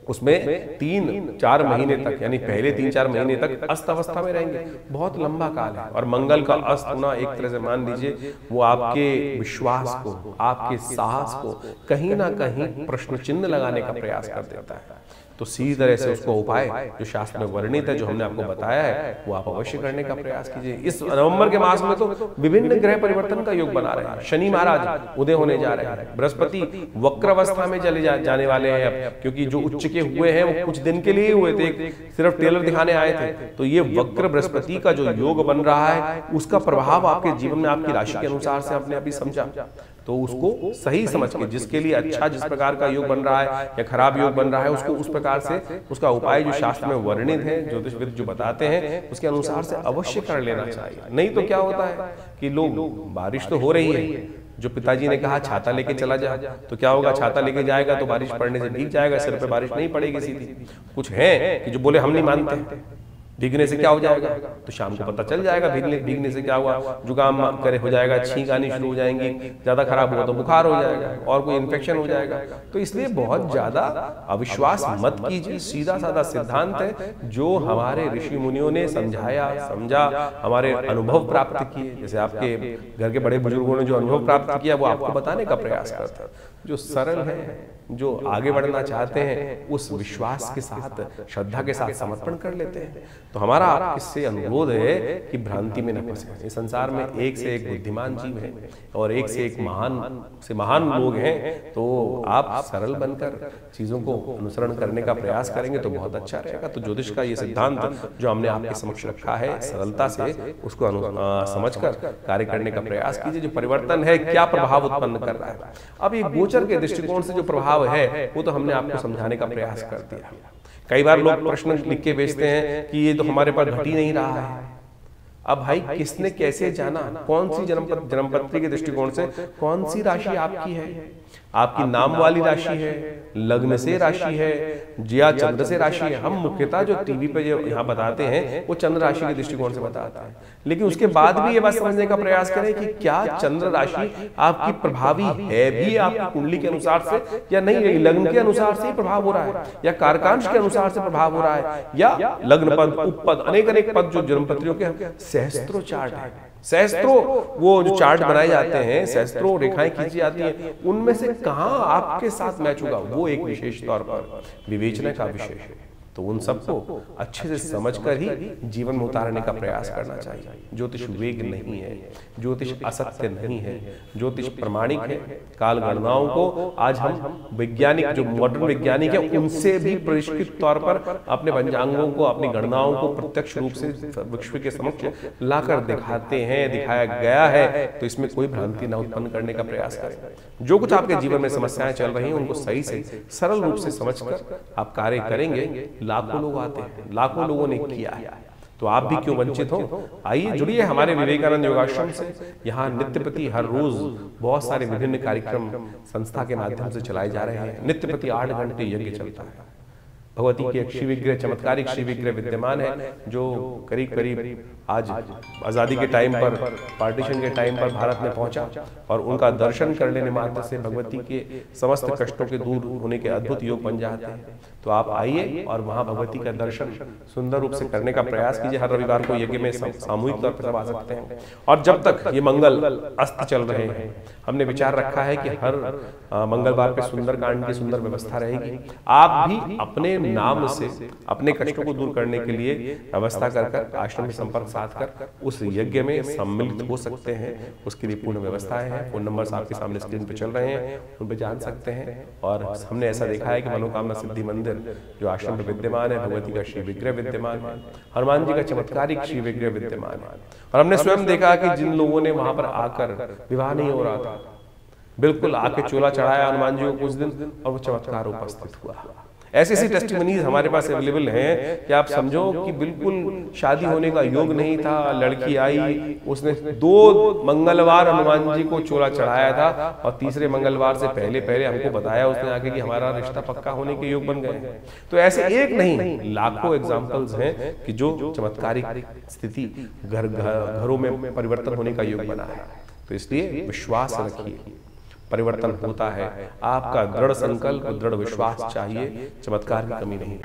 उसमें 3-4 महीने तक, यानी पहले 3-4 महीने तक अस्त अवस्था में रहेंगे। बहुत लंबा काल है और मंगल का अस्त होना एक तरह से मान लीजिए वो आपके विश्वास को, आपके साहस को कहीं ना कहीं प्रश्न चिन्ह लगाने का प्रयास कर देता है। तो सीधी तरह से उसको उपाय जो शास्त्र में वर्णित है, जो हमने आपको बताया है, वो आप अवश्य करने का प्रयास कीजिए। इस नवंबर के मास में तो विभिन्न ग्रह परिवर्तन का योग बना रहे हैं। शनि महाराज उदय होने जा रहे हैं, बृहस्पति वक्र अवस्था में चले जाने वाले हैं अब, क्योंकि जो उच्च के हुए हैं वो कुछ दिन के लिए हुए थे, सिर्फ टेलर दिखाने आए थे। तो ये वक्र बृहस्पति का जो योग बन रहा है उसका प्रभाव आपके जीवन में आपकी राशि के अनुसार से आपने अभी समझा, तो उसको सही समझ के जिसके लिए अच्छा जिस प्रकार का योग बन रहा है या खराब योग बन रहा है उसको उस प्रकार से उसका उपाय जो शास्त्र में वर्णित है, ज्योतिषविद जो बताते हैं उसके अनुसार से अवश्य कर लेना चाहिए। नहीं तो क्या होता है कि लोग, बारिश तो हो रही है, जो पिताजी ने कहा छाता लेके चला जा, तो क्या होगा, छाता लेके जाएगा तो बारिश पड़ने से भीग जाएगा, सिर पे बारिश नहीं पड़ेगी सीधी। कुछ है कि जो बोले हम नहीं मानते, भीगने से क्या हो जाएगा, तो शाम को पता चल जाएगा भीगने से क्या हुआ, जुकाम करे हो जाएगा, छींक आनी शुरू हो जाएंगी, ज्यादा खराब हुआ तो बुखार हो जाएगा और कोई इन्फेक्शन हो जाएगा। तो इसलिए बहुत ज्यादा अविश्वास मत कीजिए, सीधा साधा सिद्धांत है जो हमारे ऋषि मुनियों ने समझाया, समझा, हमारे अनुभव प्राप्त किए, जैसे आपके घर के बड़े बुजुर्गों ने जो अनुभव प्राप्त किया वो आपको बताने का प्रयास करते हैं। जो सरल है, जो आगे बढ़ना चाहते हैं, उस विश्वास के साथ, श्रद्धा के साथ समर्पण कर लेते हैं। तो हमारा आपसे अनुरोध है कि भ्रांति में न फंसे। इस संसार में एक से एक बुद्धिमान जीव है और एक से एक महान लोग हैं, तो आप सरल बनकर चीजों को अनुसरण करने का प्रयास करेंगे तो बहुत अच्छा रहेगा। तो ज्योतिष का ये सिद्धांत जो हमने आपके समक्ष रखा है, सरलता से उसको समझकर कार्य करने का प्रयास कीजिए। जो परिवर्तन है क्या प्रभाव उत्पन्न कर रहा है, अब ये गोचर के दृष्टिकोण से जो प्रभाव है वो तो हमने आपको समझाने का प्रयास कर दिया। कई बार लोग प्रश्न लिख के भेजते हैं कि ये तो हमारे पास घट ही नहीं रहा है। अब भाई किसने कैसे जाना, कौन सी जन्मपत्री के दृष्टिकोण से कौन सी राशि आपकी है, आपकी नाम वाली राशि है, लग्न से राशि है या चंद्र से राशि है। हम मुख्यतः जो टीवी पे जो यहाँ बताते हैं वो चंद्र राशि के दृष्टिकोण से बताते हैं, लेकिन उसके बाद भी ये बात समझने का प्रयास करें कि क्या चंद्र राशि आपकी प्रभावी है भी आपकी कुंडली के अनुसार से या नहीं, लग्न के अनुसार से ही प्रभाव हो रहा है या कारकांश के अनुसार से प्रभाव हो रहा है, या लग्न पद, उपपद, अनेक पद जो जन्मपत्रियों के सहस्त्रों चार्ट है, सहस्त्रों वो जो चार्ट बनाए जाते हैं, सहस्त्रों रेखाएं खींची जाती हैं, उनमें से कहां आपके साथ मैच होगा वो एक विशेष तौर पर विवेचना का विषय है। तो उन सबको अच्छे से समझकर ही जीवन में उतारने का प्रयास करना चाहिए। ज्योतिष वेग नहीं है, ज्योतिष असत्य नहीं है, ज्योतिष प्रमाणिक है। काल गणनाओं को आज हम वैज्ञानिक जो मॉडर्न वैज्ञानिक है उनसे भी परिष्कृत तौर पर अपने पंचांगों को, अपनी गणनाओं को प्रत्यक्ष रूप से विश्व के समक्ष लाकर दिखाते हैं, दिखाया गया है। तो इसमें कोई भ्रांति न उत्पन्न करने का प्रयास करें। जो कुछ आपके जीवन में समस्याएं चल रही हैं उनको सही से सरल रूप से समझकर आप कार्य करेंगे। लाखों लोग आते हैं, लाखों लोगों ने किया है, तो आप भी क्यों वंचित हो। आइए जुड़िए हमारे विवेकानंद योगाश्रम से। यहाँ नित्य प्रति हर रोज बहुत सारे विभिन्न कार्यक्रम संस्था के माध्यम से चलाए जा रहे हैं। नित्य प्रति 8 घंटे यज्ञ चलता है। भगवती की एक श्री विग्रह, चमत्कारिक श्री विग्रह विद्यमान है जो करीब करीब आज आज़ादी के टाइम पर, पार्टीशन के टाइम पर भारत में पहुंचा और उनका दर्शन कर लेने मात्र से भगवती के समस्त कष्टों के दूर होने के अद्भुत योग बन जाते हैं। तो आप आइए और वहां भगवती का दर्शन सुंदर रूप से करने का प्रयास कीजिए। हर रविवार को यज्ञ में सामूहिक तौर पर सब आ सकते हैं। और जब तक ये मंगल अस्त चल रहे हैं, हमने विचार रखा है कि हर मंगलवार पे सुंदर कांड की सुंदर व्यवस्था रहेगी। आप भी अपने नाम से अपने कष्टों को दूर करने के लिए व्यवस्था कर आश्रम में संपर्क साध कर उस यज्ञ में सम्मिलित हो सकते हैं। उसके लिए पूर्ण व्यवस्थाएं हैं। फोन नंबर्स आपके सामने स्क्रीन पे चल रहे हैं, उन पे जान सकते हैं। और हमने ऐसा देखा है कि मनोकामना सिद्धि मंदिर जो आश्रम में विद्यमान है, भगवती का श्री विग्रह विद्यमान है, हनुमान जी का चमत्कारिक श्री विग्रह विद्यमान है। और हमने स्वयं देखा कि जिन लोगों ने वहां पर आकर विवाह नहीं हो रहा था, बिल्कुल आके चोला चढ़ाया हनुमान जी को कुछ दिन और वो चमत्कार उपस्थित हुआ। ऐसी ऐसी टेस्टिमनीज हमारे पास अवेलेबल हैं कि आप समझो कि बिल्कुल शादी होने का योग नहीं था, लड़की आई, उसने 2 मंगलवार हनुमान जी को चोला चढ़ाया था और तीसरे मंगलवार से पहले पहले हमको बताया उसने आके कि हमारा रिश्ता पक्का होने के योग बन गए हैं। तो ऐसे एक नहीं लाखों एग्जाम्पल्स हैं कि जो चमत्कारिक स्थिति घरों में परिवर्तन होने का योग बना है। तो इसलिए विश्वास रखिए, परिवर्तन होता है। आपका दृढ़ संकल्प, दृढ़ विश्वास चाहिए, चमत्कार की कमी नहीं।